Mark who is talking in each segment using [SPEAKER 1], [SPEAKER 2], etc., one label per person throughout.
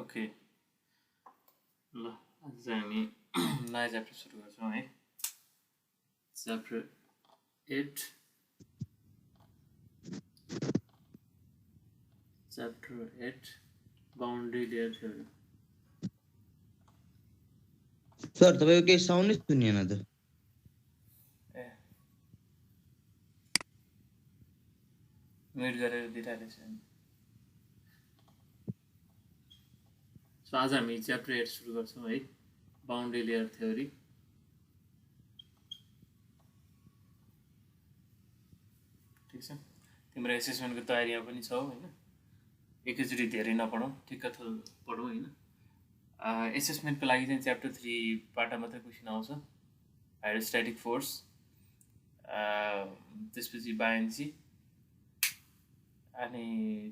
[SPEAKER 1] Okay ल आज चाहिँ हामी नयाँ च्याप्टर सुरु गर्छौँ है। Chapter 8 boundary layer theory.
[SPEAKER 2] Sir तपाईँको केही साउन्ड नै सुनिएन त।
[SPEAKER 1] ए म्युट गरेर दिइरहेको छु। सो आज हामी च्याप्टर 8 सुरु गर्छौँ है, बाउन्ड्री लेयर थ्योरी। ठिक छ, तिम्रो एसेसमेन्टको तयारीमा पनि छौ होइन, एकैचोटि धेरै नपढौँ, ठिक्क पढौँ होइन। एसेसमेन्टको लागि चाहिँ च्याप्टर 3 बाट मात्रै क्वेसन आउँछ, हाइड्रोस्ट्याटिक फोर्स, त्यसपछि बायोन्सी, अनि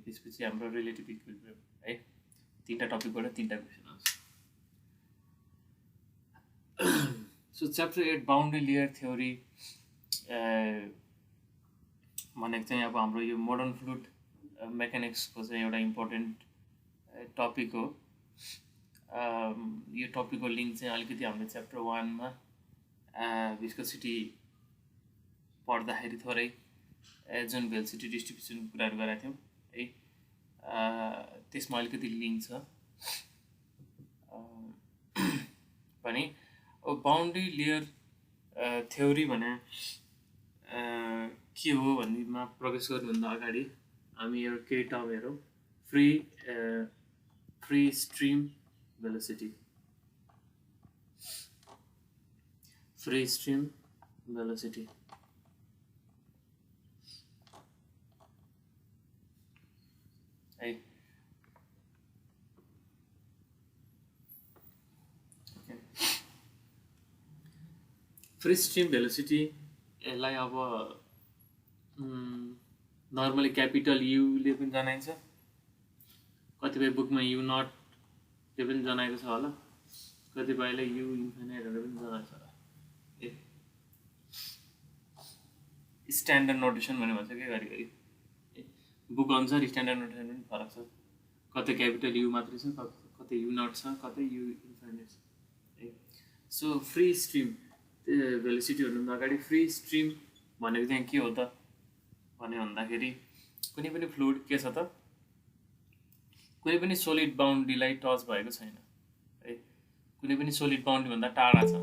[SPEAKER 1] त्यसपछि हाम्रो रिलेटिभ इक्विलिब्रियम है। तीनटा टपिकबाट तीनटा क्वेसन आउँछ। So chapter 8 boundary layer theory भनेको चाहिँ अब हाम्रो यो मोडर्न फ्लुइड मेकानिक्सको चाहिँ एउटा इम्पोर्टेन्ट टपिक हो। यो टपिकको लिङ्क चाहिँ अलिकति हामीले च्याप्टर 1 मा भिस्कोसिटी पढ्दाखेरि थोरै जुन भेलोसिटी डिस्ट्रिब्युसनको कुराहरू गरेका थियौँ है, त्यसमा अलिकति लिङ्क छ भने अब बाउन्ड्री लेयर थ्योरी भने के हो भन्नेमा प्रवेश गर्नुभन्दा अगाडि हामी यो केही टर्म हेरौँ। Free stream velocity, free stream velocity है। फ्री स्ट्रिम भेलोसिटी यसलाई अब नर्मली क्यापिटल युले पनि जनाइन्छ, कतिपय बुकमा यु नटले पनि जनाएको छ होला, कतिपयले यु इन्फिनाइटहरू पनि जनाएको छ होला। स्ट्यान्डर्ड नोटेसन भने भन्छ के घरिघरि, बुक अनुसार स्ट्यान्डर्ड नोटेसन पनि फरक छ, कतै क्यापिटल यु मात्रै छ, कतै यु नट छ, कतै यु इन्फिनाइट छ है। सो फ्री स्ट्रिम भेलोसिटी भन्नुभन्दा अगाडि फ्री स्ट्रिम भनेको चाहिँ के हो त भन्यो भन्दाखेरि कुनै पनि फ्लुइड के छ त, कुनै पनि सोलिड बाउन्ड्रीलाई टच भएको छैन है, कुनै पनि सोलिड बाउन्ड्रीभन्दा टाढा छ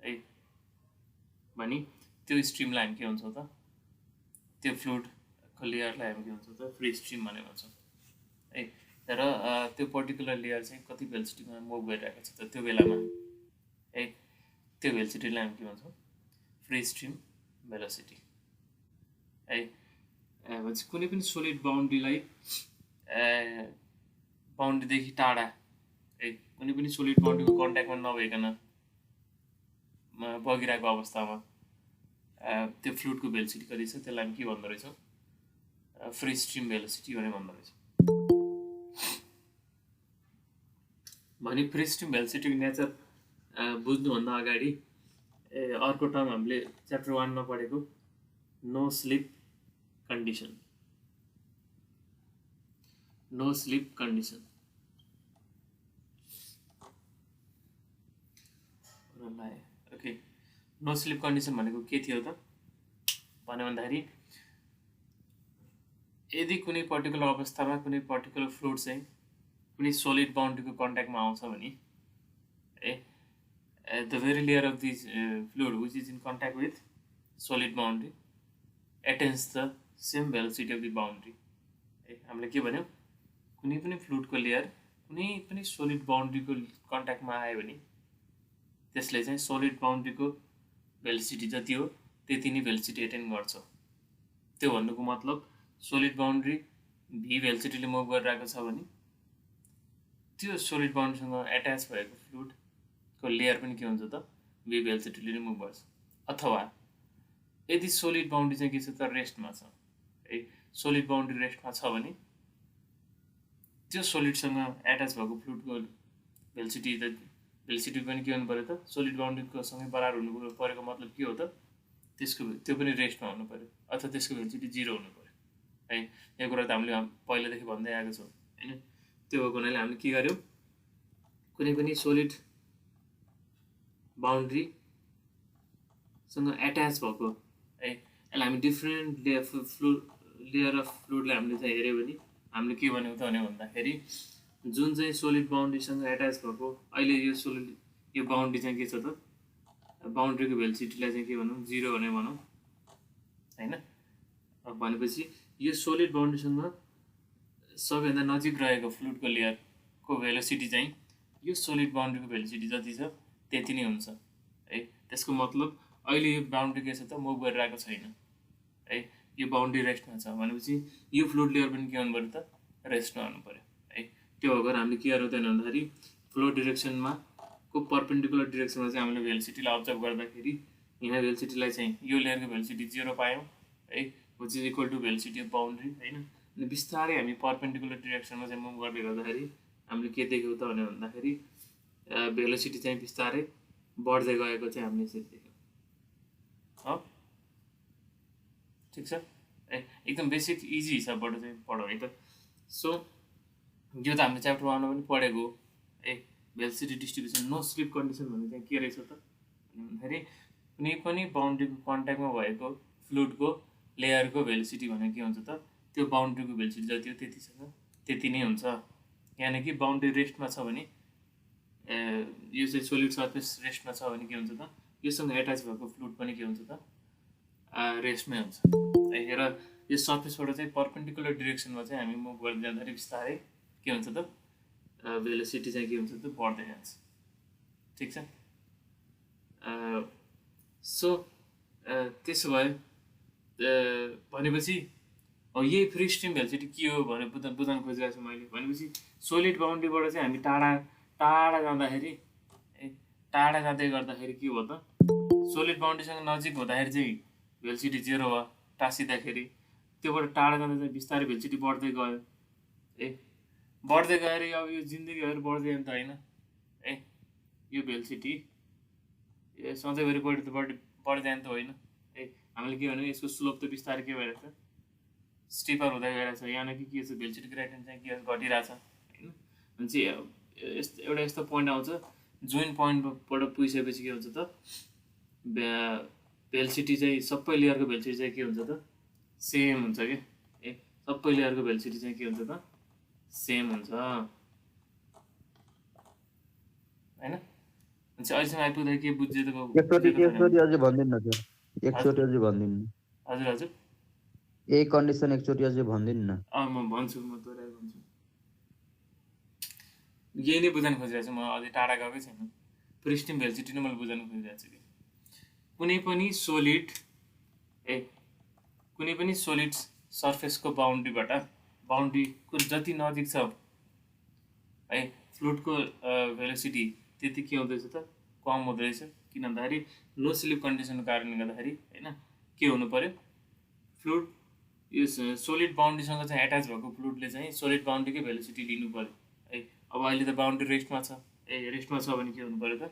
[SPEAKER 1] है भने त्यो स्ट्रिमलाई हामी के भन्छौँ त, त्यो फ्लुइडको लेयरलाई हामी के भन्छौँ त, फ्री स्ट्रिम भनेर भन्छौँ है। तर त्यो पर्टिकुलर लेयर चाहिँ कति भेलोसिटीमा मुभ गरिरहेको छ त त्यो बेलामा है, त्यो भेलोसिटीलाई हामी के भन्छौँ, फ्री स्ट्रिम भेलोसिटी है। भनेपछि कुनै पनि सोलिड बाउन्ड्रीलाई बाउन्ड्रीदेखि टाढा है, कुनै पनि सोलिड बाउन्ड्रीको कन्ट्याक्टमा नभइकन बगिरहेको अवस्थामा त्यो फ्लुइडको भेलोसिटी कति छ त्यसलाई हामी के भन्दो रहेछौँ, फ्री स्ट्रिम भेलोसिटी भनेर भन्दो रहेछौँ। भने फ्री स्ट्रिम भेलोसिटीको नेचर बुझ्नुभन्दा अगाडि अर्को टर्म हामीले च्याप्टर 1 मा पढेको no slip condition, no slip condition okay. No slip condition भनेको के थियो त भन्यो भन्दाखेरि यदि कुनै पर्टिकुलर अवस्थामा कुनै पर्टिकुलर फ्लुइड चाहिँ कुनै सोलिड बाउन्ड्रीको कन्ट्याक्टमा आउँछ भने the very layer of this fluid which is in contact with solid boundary attains the same velocity of the boundary है। हामीले के भन्यौँ, कुनै पनि फ्लुइडको लेयर कुनै पनि सोलिड बाउन्ड्रीको कन्ट्याक्टमा आयो भने त्यसले चाहिँ सोलिड बाउन्ड्रीको भेलोसिटी जति हो त्यति नै भेलोसिटी एटेन गर्छ। त्यो भन्नुको मतलब सोलिड बाउन्ड्री भी भेलोसिटीले मुभ गरिरहेको छ भने त्यो सोलिड बाउन्ड्रीसँग एट्याच भएको फ्लुइडको लेयर पनि के हुन्छ त, भी भेलोसिटीले नै मुभ गर्छ। अथवा यदि सोलिड बाउन्ड्री चाहिँ के छ त, रेस्टमा छ है, सोलिड बाउन्ड्री रेस्टमा छ भने त्यो सोलिडसँग एट्याच भएको फ्लुइडको भेलोसिटी पनि के हुनु पऱ्यो त, सोलिड बाउन्ड्रीको सँगै बराबर हुनु परेको मतलब के हो त, त्यो पनि रेस्टमा हुनु पऱ्यो अथवा त्यसको भेलोसिटी 0 हुनु पऱ्यो है। यो कुरा त हामीले पहिलादेखि भन्दै आएको छौँ होइन। त्यो भएको हुनाले हामीले के गर्यौँ, कुनै पनि सोलिड बााउन्ड्रीसँग एट्याच भएको है यसलाई हामी डिफ्रेन्ट लेयर अफ फ्लुइडलाई हामीले चाहिँ हेऱ्यो भने हामीले के भनेको त भन्दाखेरि जुन चाहिँ सोलिड बााउन्ड्रीसँग एट्याच भएको अहिले यो बााउन्ड्री चाहिँ के छ त, बााउन्ड्रीको भेलोसिटीलाई चाहिँ के भनौँ, 0 भने भनौँ होइन। भनेपछि यो सोलिड बााउन्ड्रीसँग सबैभन्दा नजिक रहेको फ्लुइडको लेयरको भेलोसिटी चाहिँ यो सोलिड बााउन्ड्रीको भेलोसिटी जति छ त्यति नै हुन्छ है। त्यसको मतलब अहिले यो बााउन्ड्री के छ त, मुभ गरिरहेको छैन है, यो बााउन्ड्री रेस्टमा छ भनेपछि यो फ्लुइड लेयर पनि के हुनु पऱ्यो त, रेस्टमा हुनु पऱ्यो है। त्यो भएर हामीले के गर्नु भन्दाखेरि फ्लो डिरेक्सनमा को पर्पेन्डिकुलर डिरेक्सनमा चाहिँ हामीले भेलोसिटीलाई अब्जर्भ गर्दाखेरि यहाँ भेलोसिटीलाई चाहिँ यो लेयरको भेलोसिटी 0 पायौँ है, which is equal to velocity of boundary होइन। अनि बिस्तारै हामी पर्पेन्डिकुलर डिरेक्सनमा चाहिँ मुभ गर्दै गर्दाखेरि हामीले के देख्यौँ त भन्दाखेरि भेलोसिटी चाहिँ बिस्तारै बढ्दै गएको चाहिँ हामीले यसरी देख्यौँ हो। ठिक छ है, एकदम बेसिक इजी हिसाबबाट चाहिँ पढौँ है त। सो यो त हामीले च्याप्टर 1 मा पनि पढेको है, velocity distribution no slip condition भन्ने चाहिँ के रहेछ त भन्दाखेरि कुनै पनि बााउन्ड्रीको कन्ट्याक्टमा भएको फ्लुइडको लेयरको भेलोसिटी भनेको के हुन्छ त, त्यो बााउन्ड्रीको भेलोसिटी जति हो त्यति नै हुन्छ। यानि कि बााउन्ड्री रेस्टमा छ भने यो चाहिँ सोलिड सर्फेस रेस्टमा छ भने के हुन्छ त, योसँग एट्याच भएको फ्लुइड पनि के हुन्छ त, रेस्टमै हुन्छ है। र यो सर्फेसबाट चाहिँ पर्पेन्डिकुलर डिरेक्सनमा चाहिँ हामी मुभ गर्दै जाँदाखेरि बिस्तारै के हुन्छ त, भेलोसिटी चाहिँ के हुन्छ त, बढ्दै जान्छ। ठिक छ। सो त्यसो भए भनेपछि यही फ्री स्ट्रिम भेलोसिटी के हो भनेर बुझाउन खोजिरहेको छु मैले। भनेपछि सोलिड बााउन्ड्रीबाट चाहिँ हामी टाढा जाँदाखेरि टाढा जाँदै गर्दाखेरि के हो त, सोलिड बााउन्ड्रीसँग नजिक हुँदाखेरि चाहिँ भेलोसिटी 0 भयो टाँसिँदाखेरि, त्योबाट टाढा जाँदा चाहिँ बिस्तारै भेलोसिटी बढ्दै गयो है। बढ्दै गएर अब यो जिन्दगीहरू बढ्दै जान्छ होइन है। यो भेलोसिटी सधैँभरि बढ्दै जान्छ होइन है। हामीले के भन्यो, यसको स्लोप त बिस्तारै के भइरहेछ, स्टिपर हुँदै गइरहेछ। यहाँनिर के छ, भेलोसिटी ग्रेडियन्ट चाहिँ के घटिरहेछ होइन। भनेपछि एउटा यस्तो पोइन्ट आउँछ जुन पोइन्टबाट पुगिसकेपछि के हुन्छ त, भेलोसिटी चाहिँ सबै लेयरको भेलोसिटी चाहिँ के हुन्छ त, सेम हुन्छ कि ए, सबै लेयरको भेलोसिटी चाहिँ के हुन्छ त, सेम हुन्छ होइन। भनेपछि अहिलेसम्म आइपुग्दा के बुझ्यो त,
[SPEAKER 2] अझै भनिदिनु न सर, एकचोटि अझै भनिदिनु।
[SPEAKER 1] हजुर हजुर
[SPEAKER 2] यही कन्डिसन एकचोटि अझै भनिदिनु न।
[SPEAKER 1] म भन्छु, म दोहोऱ्याएर भन्छु। यही नै बुझाउन खोजिरहेको छु म, अझै टाढा गएकै छैन। फ्री स्ट्रिम भेलोसिटी नै मैले बुझाउन खोजिरहेको छु कि कुनै पनि सोलिड सर्फेसको बााउन्ड्रीको जति नजिक छ है फ्लुइडको भेलोसिटी त्यति के हुँदैछ त, कम हुँदैछ। किन भन्दाखेरि नो स्लिप कन्डिसनको कारणले गर्दाखेरि होइन के हुनु पऱ्यो, फ्लुइड यो सोलिड बााउन्ड्रीसँग चाहिँ एट्याच भएको फ्लुइडले चाहिँ सोलिड बााउन्ड्रीकै भेलोसिटी लिनु पऱ्यो है। अब अहिले त बााउन्ड्री रेस्टमा छ रेस्टमा छ भने के हुनु पऱ्यो त,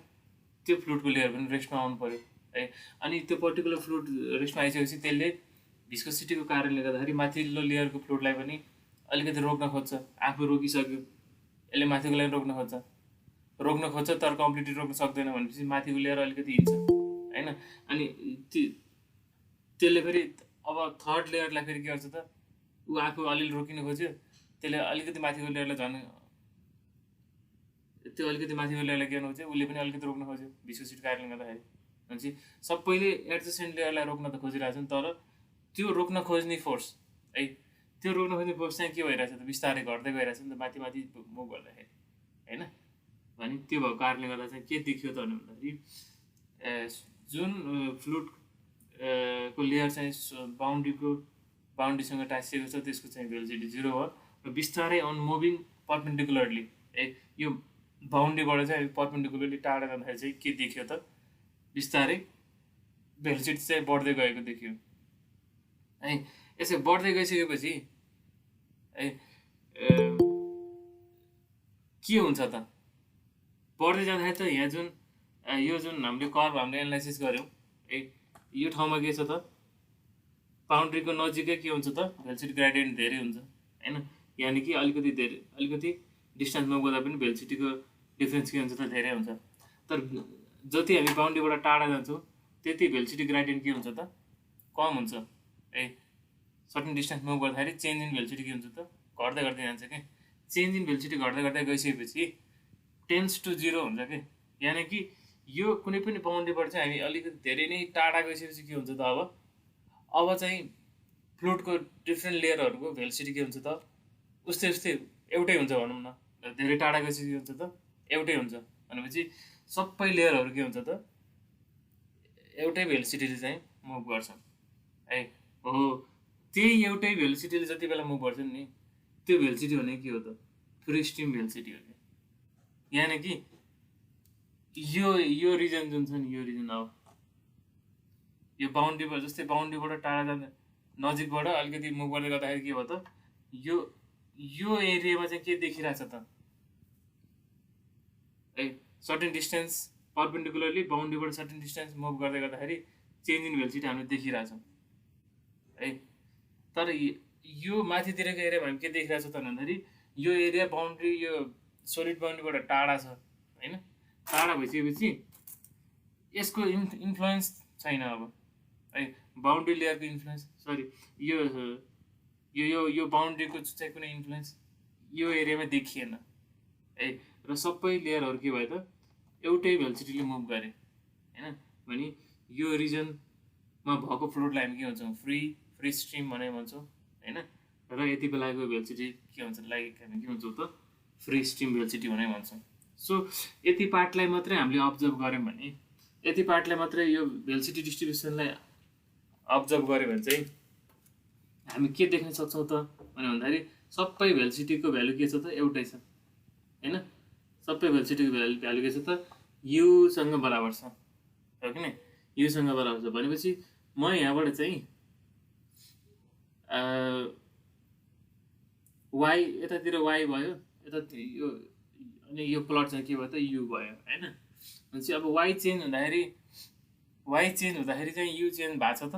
[SPEAKER 1] त्यो फ्लुइडको लेयर पनि रेस्टमा आउनु पऱ्यो है। अनि त्यो पर्टिकुलर फ्लुइड रेस्टमा आइसकेपछि त्यसले भिस्कोसिटीको कारणले गर्दाखेरि माथिल्लो लेयरको फ्लुइडलाई पनि अलिकति रोक्न खोज्छ। आफू रोकिसक्यो, यसले माथिको लेयर रोक्न खोज्छ तर कम्प्लिटली रोक्न सक्दैन भनेपछि माथिको लेयर अलिकति हिँड्छ होइन। अनि त्यसले फेरि अब थर्ड लेयरलाई फेरि के गर्छ त, ऊ आफू अलिअलि रोकिन खोज्यो, त्यसले अलिकति माथिको लेयरलाई के गर्नु खोज्यो, उसले पनि अलिकति रोक्न खोज्यो भिस्कोसिटीको कारणले गर्दाखेरि। भनेपछि सबैले एडजसेन्ट लेयरलाई रोक्न त खोजिरहेको छ नि, तर त्यो रोक्न खोज्ने फोर्स है, त्यो रोक्न खोज्ने फोर्स चाहिँ के भइरहेछ त, बिस्तारै घट्दै गइरहेछ नि त माथि मुभ गर्दाखेरि होइन। भने त्यो भएको कारणले गर्दा चाहिँ के देखियो त भन्दाखेरि जुन फ्लुइड को लेयर चाहिँ बााउन्ड्रीसँग टाँसिएको छ त्यसको चाहिँ भेलोसिटी 0 भयो र बिस्तारै अन मुभिङ पर्पेन्डिकुलरली है। यो बााउन्ड्रीबाट चाहिँ पर्पेन्डिकुलरली टाढा जाँदाखेरि चाहिँ के देखियो त, बिस्तारै भेलोसिटी चाहिँ बढ्दै गएको देखियो है। यसो बढ्दै गइसकेपछि है के हुन्छ त, बढ्दै जाँदाखेरि त यहाँ यो जुन हामीले कर्भ हामीले एनालाइसिस गऱ्यौँ है, यो ठाउँमा के छ त, बााउन्ड्रीको नजिकै के हुन्छ त, भेलोसिटी ग्रेडियन्ट धेरै हुन्छ होइन। यानि कि अलिकति डिस्टेन्स मुभ गर्दा पनि भेलोसिटीको डिफ्रेन्स के हुन्छ त धेरै हुन्छ। तर जति हामी बााउन्ड्रीबाट टाढा जान्छौँ त्यति भेलोसिटी ग्रेडियन्ट के हुन्छ त कम हुन्छ। है सर्टेन डिस्टेन्स मुभ गर्दाखेरि चेन्ज इन भेलोसिटी के हुन्छ त घट्दै घट्दै जान्छ कि। चेन्ज इन भेलोसिटी घट्दै घट्दै गइसकेपछि टेन्स टु 0 हुन्छ कि। यानि कि यो कुनै पनि बााउन्ड्रीबाट चाहिँ हामी अलिकति धेरै नै टाढा गइसकेपछि के हुन्छ त अब चाहिँ फ्लुइडको डिफ्रेन्ट लेयरहरूको भेलोसिटी के हुन्छ त उस्तै एउटै हुन्छ भनौँ न। धेरै टाढा गइसकेपछि के हुन्छ त एउटै हुन्छ भनेपछि सबै लेयरहरू के हुन्छ त एउटै भेलोसिटीले चाहिँ मुभ गर्छन् है। हो त्यही एउटै भेलोसिटीले जति बेला मुभ गर्छन् नि त्यो भेलोसिटी भनेको के हो त फ्री स्ट्रिम भेलोसिटी हो कि। यानि कि यो रिजन जुन छ नि यो रिजन अब यो बााउन्ड्रीबाट जस्तै बााउन्ड्रीबाट टाढा जाँदा नजिकबाट अलिकति मुभ गर्दै गर्दाखेरि के भयो त यो एरियामा चाहिँ के देखिरहेछ त है सर्टेन डिस्टेन्स परपेन्डिकुलरली बााउन्ड्रीबाट सर्टेन डिस्टेन्स मुभ गर्दै गर्दाखेरि चेन्ज इन भेलोसिटी हामीले देखिरहेछौँ है। तर यो माथितिरको एरियामा हामी के देखिरहेछौँ त भन्दाखेरि यो एरिया बााउन्ड्री यो सोलिड बााउन्ड्रीबाट टाढा छ होइन। टाढा भइसकेपछि यसको इन्फ्लुएन्स छैन अब है। बााउन्ड्री लेयरको इन्फ्लुएन्स सरी यो बााउन्ड्रीको चाहिँ कुनै इन्फ्लुएन्स यो एरियामा देखिएन है। र सबै लेयरहरू के भयो त एउटै भेलोसिटीले मुभ गरे होइन। भने यो रिजनमा भएको फ्लुइडलाई हामी के भन्छौँ फ्री स्ट्रिम भनेर भन्छौँ होइन। र यति बेलाको भेलोसिटी के हुन्छ लाइक हामी के भन्छौँ त फ्री स्ट्रिम भेलोसिटी भनेर भन्छौँ। सो यति पार्टलाई मात्रै हामीले अब्जर्भ गऱ्यौँ भने यति पार्टलाई मात्रै यो भेलोसिटी डिस्ट्रिब्युसनलाई अब्जर्भ गऱ्यो भने चाहिँ हामी के देख्न सक्छौँ त भन्दाखेरि सबै भेलोसिटीको भ्यालु के छ त एउटै छ होइन। सबै भेलोसिटीको भ्यालु के छ त युसँग बराबर छ हो कि नै युसँग बराबर छ भनेपछि म यहाँबाट चाहिँ वाइ यतातिर वाइ भयो यता यो अनि यो प्लट चाहिँ के भयो त यु भयो होइन। भनेपछि अब वाइ चेन्ज हुँदाखेरि चाहिँ यु चेन्ज भएको छ त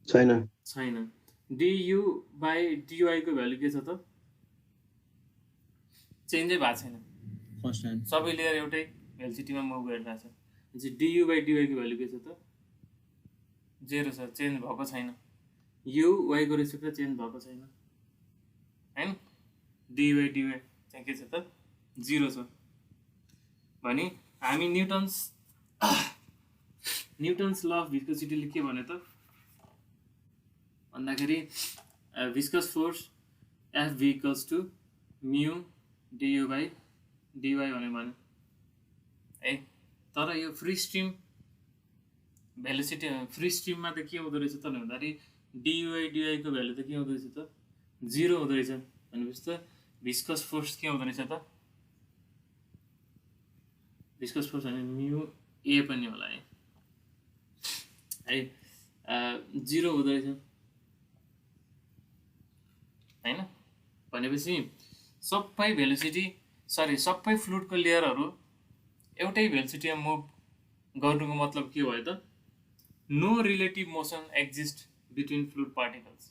[SPEAKER 1] छैन। डियु बाई डिवाईको भ्यालु के छ त चेन्जै भएको छैन सबै लेयर एउटै भेलोसिटीमा मुभ गरिरहेछ। भनेपछि डियु बाई डिवाईको भ्यालु के छ त 0 छ चेन्ज भएको छैन। यु वाईको रेस्पेक्टमा चेन्ज भएको छैन होइन। डी बाई डिवाई चाहिँ के छ त 0 छ। भने हामी न्युटन्स ल अफ भिस्कोसिटीले के भन्यो त भन्दाखेरि viscous force F v equals to mu d u by d y भनेर भन्यो है। तर यो फ्री स्ट्रिम भेलोसिटी फ्री स्ट्रिममा त के हुँदो रहेछ त भन्दाखेरि डियुआई डिवाईको भ्यालु त के हुँदो रहेछ त 0 हुँदो रहेछ। भनेपछि त भिस्कस फोर्स के हुँदो रहेछ त भिस्कस फोर्स भने म्यु ए पनि होला है 0 हुँदो रहेछ होइन। भनेपछि सबै भेलोसिटी सबै फ्लुइडको लेयरहरू एउटै भेलोसिटीमा मुभ गर्नुको मतलब के भयो त no relative motion exist between fluid particles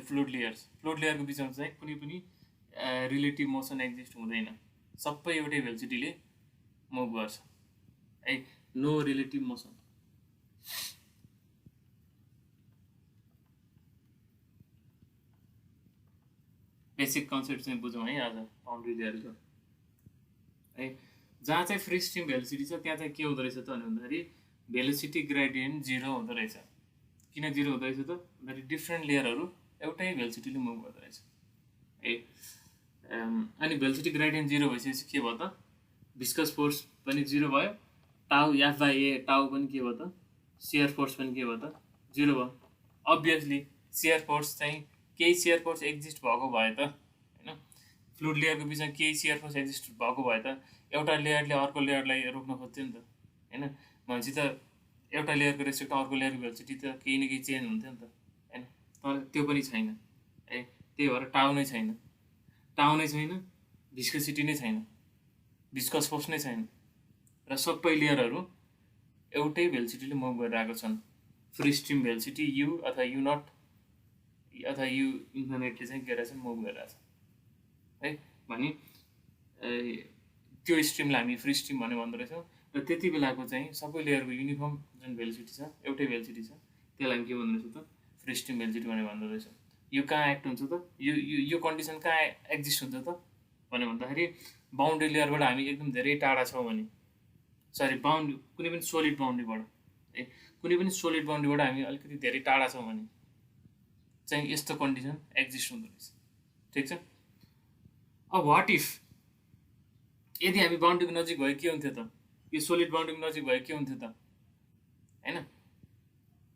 [SPEAKER 1] fluid लेयरको बिचमा चाहिँ कुनै पनि रिलेटिभ मोसन एक्जिस्ट हुँदैन। सबै एउटै भेलोसिटीले मुभ गर्छ है। No relative motion basic concept चाहिँ बुझौँ है आज बाउन्ड्री लेयरको है। जहाँ चाहिँ फ्री स्ट्रिम भेलोसिटी छ त्यहाँ चाहिँ के हुँदो रहेछ त भन्दाखेरि भेलोसिटी ग्रेडियन्ट 0 हुँदो रहेछ। किन 0 हुँदो रहेछ त भन्दाखेरि डिफ्रेन्ट लेयरहरू एउटै भेलोसिटीले मुभ गर्दो रहेछ है। अनि भेलोसिटी ग्रेडियन्ट 0 भइसकेपछि के भयो त भिस्कस फोर्स पनि 0 भयो। टाउ एफ बाई ए टाउ पनि के भयो त सियर फोर्स पनि के भयो त 0 भयो। अभियसली सियर फोर्स चाहिँ केही सियर फोर्स एक्जिस्ट भएको भए त होइन फ्लुइड लेयरको बिचमा केही सियर फोर्स एक्जिस्ट भएको भए त एउटा लेयरले अर्को लेयरलाई रोक्न खोज्थ्यो नि त होइन। भनेपछि त एउटा लेयरको रेस्पेक्टमा अर्को लेयरको भेलोसिटी त केही न केही चेन्ज हुन्थ्यो नि त होइन। तर त्यो पनि छैन है। त्यही भएर टाउ नै छैन भिस्कोसिटी नै छैन भिस्कस फोर्स नै छैन र सबै लेयरहरू एउटै भेलोसिटीले मुभ गरिरहेको छन्। फ्री स्ट्रिम भेलोसिटी यु अथवा यु नट अथवा यु इन्फिनिटले चाहिँ के रहेछ मुभ गरिरहेछ है भने त्यो स्ट्रिमलाई हामी फ्री स्ट्रिम भनेर भन्दो रहेछौँ र त्यति बेलाको चाहिँ सबै लेयरको युनिफर्म जुन भेलोसिटी छ एउटै भेलोसिटी छ त्यसलाई हामी के भन्दो रहेछौँ त फ्री स्ट्रिम भेलोसिटी भनेर भन्दो रहेछौँ यो कहाँ एक्ट हुन्छ त यो कन्डिसन कहाँ एक्जिस्ट हुन्छ त भनेर भन्दाखेरि बााउन्ड्री लेयरबाट हामी एकदम धेरै टाढा छौँ भने सरी कुनै पनि सोलिड बााउन्ड्रीबाट है कुनै पनि सोलिड बााउन्ड्रीबाट हामी अलिकति धेरै टाढा छौँ भने चाहिँ यस्तो कन्डिसन एक्जिस्ट हुँदो रहेछ ठिक छ अब वाट इफ यदि हामी बााउन्ड्रीको नजिक भयो के हुन्थ्यो त यो सोलिड बााउन्ड्रीको नजिक भयो के हुन्थ्यो त होइन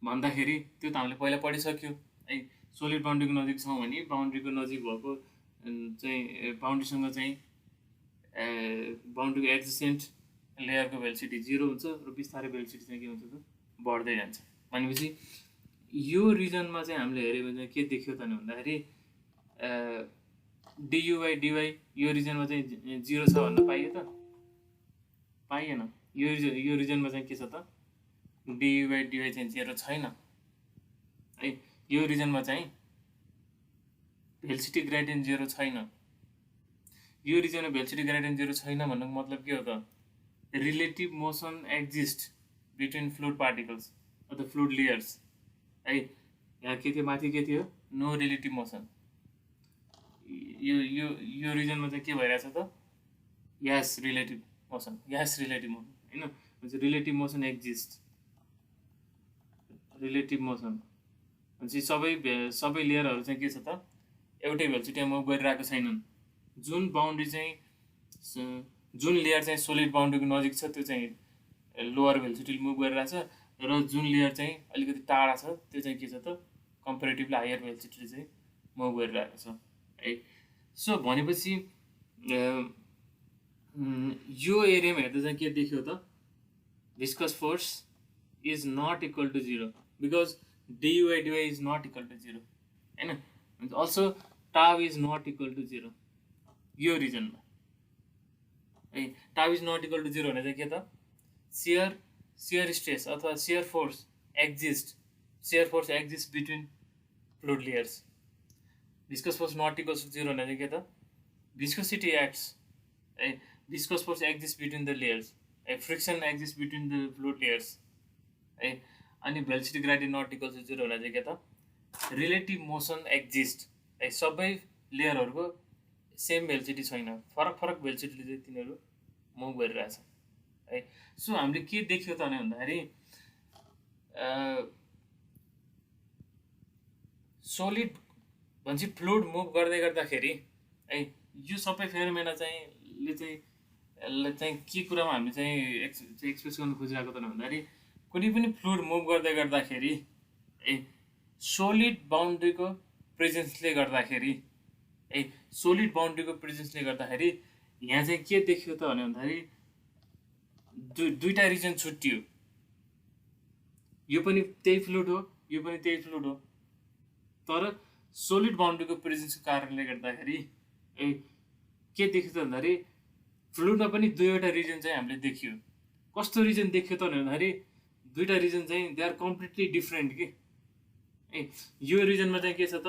[SPEAKER 1] भन्दाखेरि त्यो त हामीले पहिला पढिसक्यो है सोलिड बााउन्ड्रीको नजिक छौँ भने बााउन्ड्रीको नजिक भएको चाहिँ बााउन्ड्रीसँग चाहिँ बााउन्ड्रीको एडजेसेन्ट लेयरको भेलोसिटी 0 हुन्छ र बिस्तारै भेलोसिटी चाहिँ के हुन्छ त बढ्दै जान्छ भनेपछि यो रिजनमा चाहिँ हामीले हेऱ्यो भने के देख्यो त भन्दाखेरि dy यो रिजनमा चाहिँ 0 छ भन्न पाइयो त पाइएन यो रिजनमा चाहिँ के छ त dy चाहिँ 0 छैन है यो रिजनमा चाहिँ भेलोसिटी ग्रेडियन्ट 0 छैन यो रिजनमा भेलोसिटी ग्रेडियन्ट 0 छैन भन्नुको मतलब के हो त relative motion exist between fluid particles अथवा फ्लुइड लेयर्स है यहाँ के थियो माथि के थियो नो रिलेटिभ मोसन यो रिजनमा चाहिँ के भइरहेछ त यस रिलेटिभ मोसन होइन relative motion exist relative motion भनेपछि सबै लेयरहरू चाहिँ के छ त एउटै भेलोसिटीमा मुभ गरिरहेको छैनन् जुन बााउन्ड्री चाहिँ जुन लेयर चाहिँ सोलिड बााउन्ड्रीको नजिक छ त्यो चाहिँ लोअर भेलोसिटीले मुभ गरिरहेछ र जुन लेयर चाहिँ अलिकति टाढा छ त्यो चाहिँ के छ त कम्पेरेटिभली हायर भेलोसिटीले चाहिँ मुभ गरिरहेको छ है सो भनेपछि यो एरियामा हेर्दा चाहिँ के देखियो त viscous force is not equal to 0 because dy is not equal to 0 होइन अल्सो टाउ इज नट इक्वल टु 0 यो रिजनमा है टाउ इज नट इक्वल टु 0 भने चाहिँ के त सियर स्ट्रेस अथवा shear force exist between fluid layers viscous force not equal to 0 भने चाहिँ के त विस्कोसिटी एक्ट्स है viscous force exist between the layers है friction exist between the fluid layers है अनि velocity gradient not equal to 0 भने चाहिँ के त रिलेटिभ मोसन एक्जिस्ट है सबै लेयरहरूको सेम भेलोसिटी छैन फरक भेलोसिटीले चाहिँ तिनीहरू मुभ गरिरहेछ है सो हामीले के देख्यो त भन्दाखेरि सोलिड भन्छ फ्लुइड मुभ गर्दै गर्दाखेरि है यो सबै फेनोमेना चाहिँ के कुरामा हामीले चाहिँ एक्सप्रेस गर्न खोजिरहेको त भन्दाखेरि कुनै पनि फ्लुइड मुभ गर्दै गर्दाखेरि है सोलिड बााउन्ड्रीको प्रेजेन्सले गर्दाखेरि यहाँ चाहिँ के देखियो त भन्दाखेरि दुईटा रिजन छुट्टियो यो पनि त्यही फ्लुइड हो यो पनि त्यही फ्लुइड हो तर सोलिड बााउन्ड्रीको प्रेजेन्सको कारणले गर्दाखेरि के देखियो त भन्दाखेरि फ्लुइडमा पनि दुईवटा रिजन चाहिँ हामीले देखियो कस्तो रिजन देखियो त भन्दाखेरि दुईटा रिजन चाहिँ दे आर कम्प्लिटली डिफ्रेन्ट के यो रिजनमा चाहिँ के छ त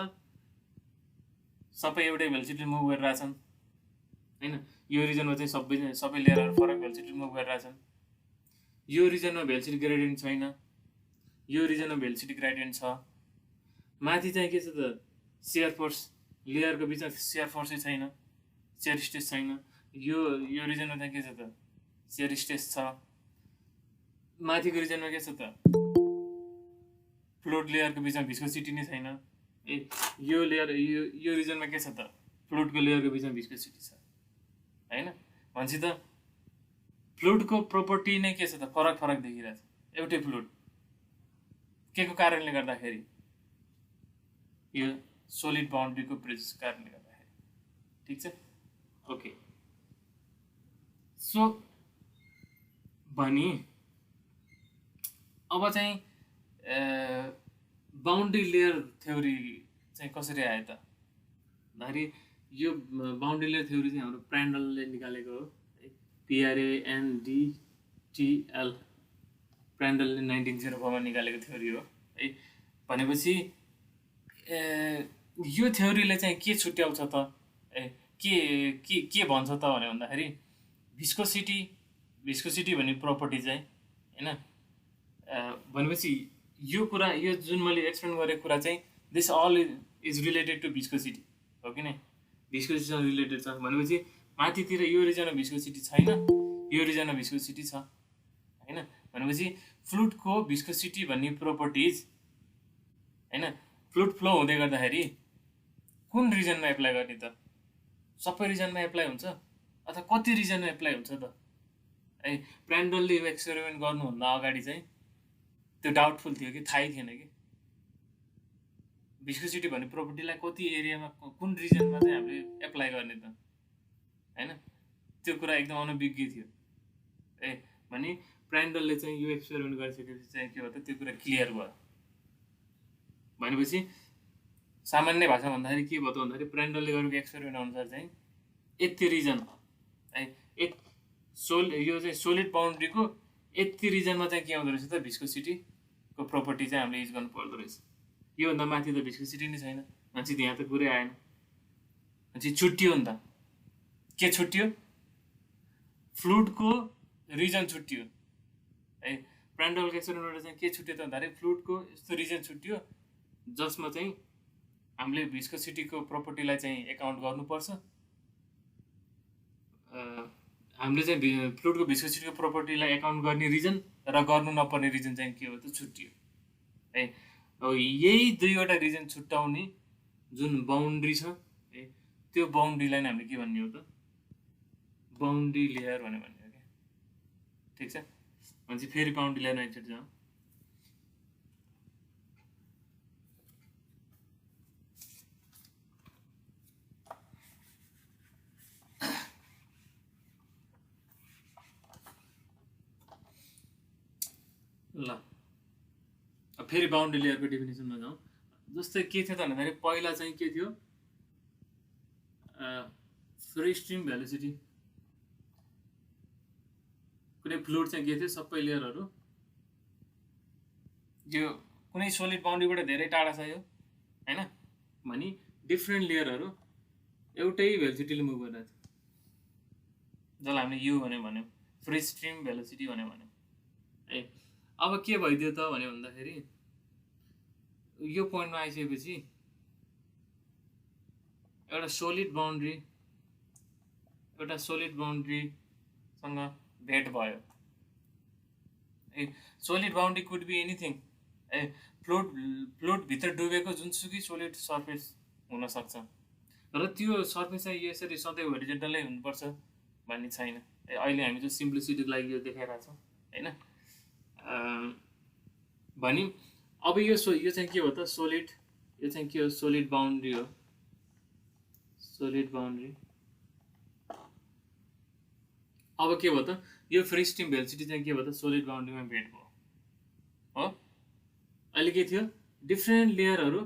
[SPEAKER 1] सबै एउटै भेलोसिटी मुभ गरिरहेछन् होइन यो रिजनमा चाहिँ सबै लेयरहरू फरक भेलोसिटी मुभ गरिरहेछन् यो रिजनमा भेलोसिटी ग्रेडियन्ट छैन यो रिजनमा भेलोसिटी ग्रेडियन्ट छ माथि चाहिँ के छ त सियर फोर्स लेयरको बिचमा सियर फोर्सै छैन सियर स्ट्रेस छैन यो रिजनमा चाहिँ के छ त सियर स्ट्रेस छ माथिको रिजनमा के छ त फ्लुइड लेयरको बिचमा भिस्कोसिटी नै छैन यो रिजनमा के छ त फ्लुइडको लेयरको बिचमा भिस्कोसिटी छ होइन भन्छ त फ्लुइडको प्रोपर्टी नै के छ त फरक देखिरहेछ एउटै फ्लुइड के को कारणले गर्दाखेरि यो सोलिड बााउन्ड्रीको प्रेजेन्सको कारणले गर्दाखेरि ठिक छ ओके सो भनी अब चाहिँ बााउन्ड्री लेयर थ्योरी चाहिँ कसरी आयो त भन्दाखेरि यो बााउन्ड्री लेयर थ्योरी चाहिँ हाम्रो प्रान्डलले निकालेको हो PRANDTL प्रान्डलले 1904 मा निकालेको थ्योरी हो है भनेपछि यो थ्योरीले चाहिँ के छुट्याउँछ त के भन्छ त भने भन्दाखेरि भिस्कोसिटी भन्ने प्रपर्टी चाहिँ होइन भनेपछि यो कुरा यो जुन मैले एक्सप्लेन गरेको कुरा चाहिँ this all is related to viscosity हो कि नै भिस्कोसिटीसँग रिलेटेड छ भनेपछि माथितिर यो रिजनमा भिस्कोसिटी छैन यो रिजनमा भिस्कोसिटी छ होइन भनेपछि फ्लुइडको भिस्कोसिटी भन्ने प्रोपर्टिज होइन फ्लुइड फ्लो हुँदै गर्दाखेरि कुन रिजनमा एप्लाई गर्ने त सबै रिजनमा एप्लाई हुन्छ अथवा कति रिजनमा एप्लाई हुन्छ त है प्रान्डलले यो एक्सपेरिमेन्ट गर्नुभन्दा अगाडि चाहिँ त्यो डाउटफुल थियो कि थाहै थिएन कि भिस्कोसिटी भन्ने प्रोपर्टीलाई कति एरियामा कुन रिजनमा चाहिँ हामीले एप्लाई गर्ने त होइन त्यो कुरा एकदम अनभिज्ञ थियो ए भने प्रान्डलले चाहिँ यो एक्सपेरिमेन्ट गरिसकेपछि चाहिँ के भयो त त्यो कुरा क्लियर भयो भनेपछि सामान्य भाषा भन्दाखेरि के भयो त भन्दाखेरि प्रान्डलले गरेको एक्सपेरिमेन्ट अनुसार चाहिँ यति रिजन है यो चाहिँ सोलिड बाउन्ड्रीको यति रिजनमा चाहिँ के हुँदो रहेछ त भिस्कोसिटीको प्रोपर्टी चाहिँ हामीले युज गर्नु पर्दो रहेछ योभन्दा माथि त भिस्कोसिटी नै छैन मान्छे यहाँ त कुरै आएन मान्छे छुट्टियो नि त के छुट्टियो फ्लुइडको रिजन छुट्टियो है प्रान्डलको एक्सपेरिमेन्टबाट चाहिँ के छुट्टियो त भन्दाखेरि फ्लुइडको यस्तो रिजन छुट्टियो जसमा चाहिँ हामीले भिस्कोसिटीको प्रोपर्टीलाई चाहिँ एकाउन्ट गर्नुपर्छ हामीले चाहिँ फ्लुइडको भिस्कोसिटीको प्रोपर्टीलाई एकाउन्ट गर्ने रिजन र गर्नु नपर्ने रिजन चाहिँ के हो त छुट्टियो है यही दुईवटा रिजन छुट्याउने जुन बाउन्ड्री छ है त्यो बाउन्ड्रीलाई नै हामीले के भन्ने हो त बाउन्ड्री लेयर भन्ने हो क्या ठिक छ भनेपछि फेरि बाउन्ड्री लेयर एकचोटि जाउँ ल अब फेरि बाउन्ड्री लेयरको डेफिनेसनमा जाउँ जस्तै के थियो त भन्दाखेरि पहिला चाहिँ के थियो फ्री स्ट्रिम भेलोसिटी कुनै फ्लुइड चाहिँ के थियो सबै लेयरहरू यो कुनै सोलिड बाउन्ड्रीबाट धेरै टाढा छ यो होइन भने डिफ्रेन्ट लेयरहरू एउटै भेलोसिटीले मुभ गरिरहेको थियो जसलाई हामीले यु भन्यो फ्री स्ट्रिम भेलोसिटी भन्यो है अब के भइदियो त भन्यो भन्दाखेरि यो पोइन्टमा आइसकेपछि एउटा सोलिड बाउन्ड्रीसँग भेट भयो a solid boundary could be anything a fluid भित्र डुबेको जुनसुकै सोलिड सर्फेस हुनसक्छ र त्यो सर्फेस चाहिँ यसरी सधैँ होरिजेन्टलै हुनुपर्छ भन्ने छैन अहिले हामी चाहिँ सिम्प्लिसिटीको लागि यो देखाइरहेको छौँ होइन भने अब यो चाहिँ के हो त सोलिड यो चाहिँ के हो सोलिड बाउन्ड्री हो सोलिड बाउन्ड्री अब के भयो त यो फ्री स्ट्रिम भेलोसिटी चाहिँ के भयो त सोलिड बाउन्ड्रीमा भेट भयो हो अहिले के थियो डिफ्रेन्ट लेयरहरू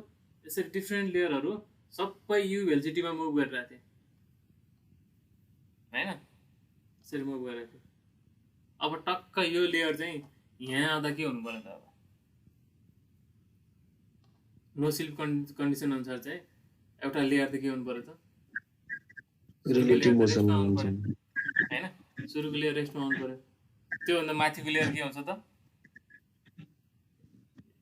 [SPEAKER 1] यसरी डिफ्रेन्ट लेयरहरू सबै यु भेलोसिटीमा मुभ गरिरहेको थिए होइन यसरी मुभ गरिरहेको थियो अब टक्क यो लेयर चाहिँ यहाँ आउँदा के हुनु पर्यो त अब नो स्लिप कन्डिसन अनुसार चाहिँ एउटा लेयर त के हुनु पर्यो त होइन सुरुको लेयर रेस्टमा आउनु पर्यो त्योभन्दा माथिको लेयर के हुन्छ त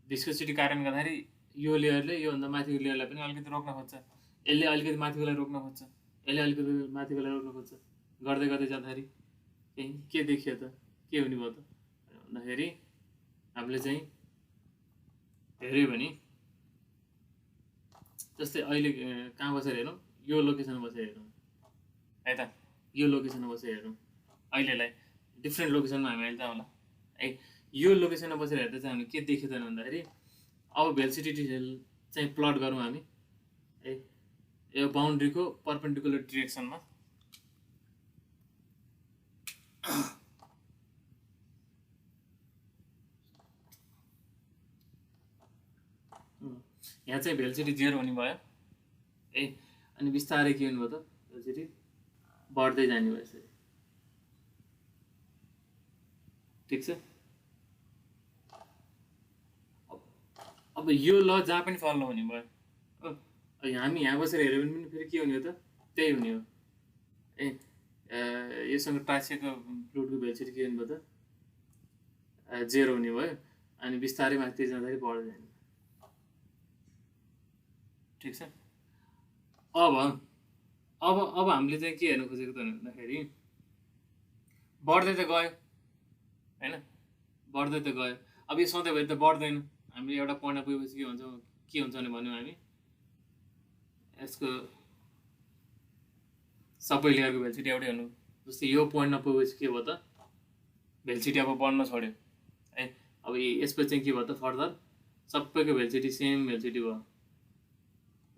[SPEAKER 1] भिस्कोसिटी कारणले गर्दाखेरि यो लेयरले योभन्दा माथिको लेयरलाई पनि अलिकति रोक्न खोज्छ यसले अलिकति माथिकोलाई रोक्न खोज्छ यसले अलिकति माथिकोलाई रोक्न खोज्छ गर्दै गर्दै जाँदाखेरि के देखियो त के हुने भयो त भन्दाखेरि हामीले चाहिँ हेऱ्यो भने जस्तै अहिले कहाँ बसेर हेरौँ यो लोकेसनमा बसेर हेरौँ है त यो लोकेसनमा बसेर हेरौँ अहिलेलाई डिफ्रेन्ट लोकेसनमा हामी अहिले जाउँला है यो लोकेसनमा बसेर हेर्दा चाहिँ हामीले के देख्यो त भन्दाखेरि अब भेलोसिटी चाहिँ प्लट गरौँ हामी है यो बाउन्ड्रीको परपेन्डिकुलर डिरेक्सनमा यहाँ चाहिँ भेलोसिटी 0 हुने भयो है अनि बिस्तारै के हुने भयो त भेलोसिटी बढ्दै जाने भयो यसरी ठिक छ अब यो ल जहाँ पनि फल्नु हुने भयो हामी यहाँ बसेर हेऱ्यो भने पनि फेरि के हुने हो त त्यही हुने हो ए योसँग टाँसिएको फ्लुइडको भेलोसिटी के हुने भयो त 0 हुने भयो अनि बिस्तारै माथि जाँदाखेरि बढ्दै जाने। ठिक छ। अब हामीले चाहिँ के हेर्नु खोजेको त भन्दाखेरि बढ्दै त गयो हैन, बढ्दै त गयो। अब यो सधैँभरि त बढ्दैन, हामीले एउटा पोइन्टमा पुगेपछि के हुन्छ भने भन्यौँ हामी यसको सबै लेयरको भेलोसिटी एउटै हुनु। जस्तै यो पोइन्टमा पुगेपछि के भयो त भेलोसिटी अब बढ्न छोड्यो है। अब यसपछि चाहिँ के भयो त फर्दर सबैको भेलोसिटी सेम भेलोसिटी भयो,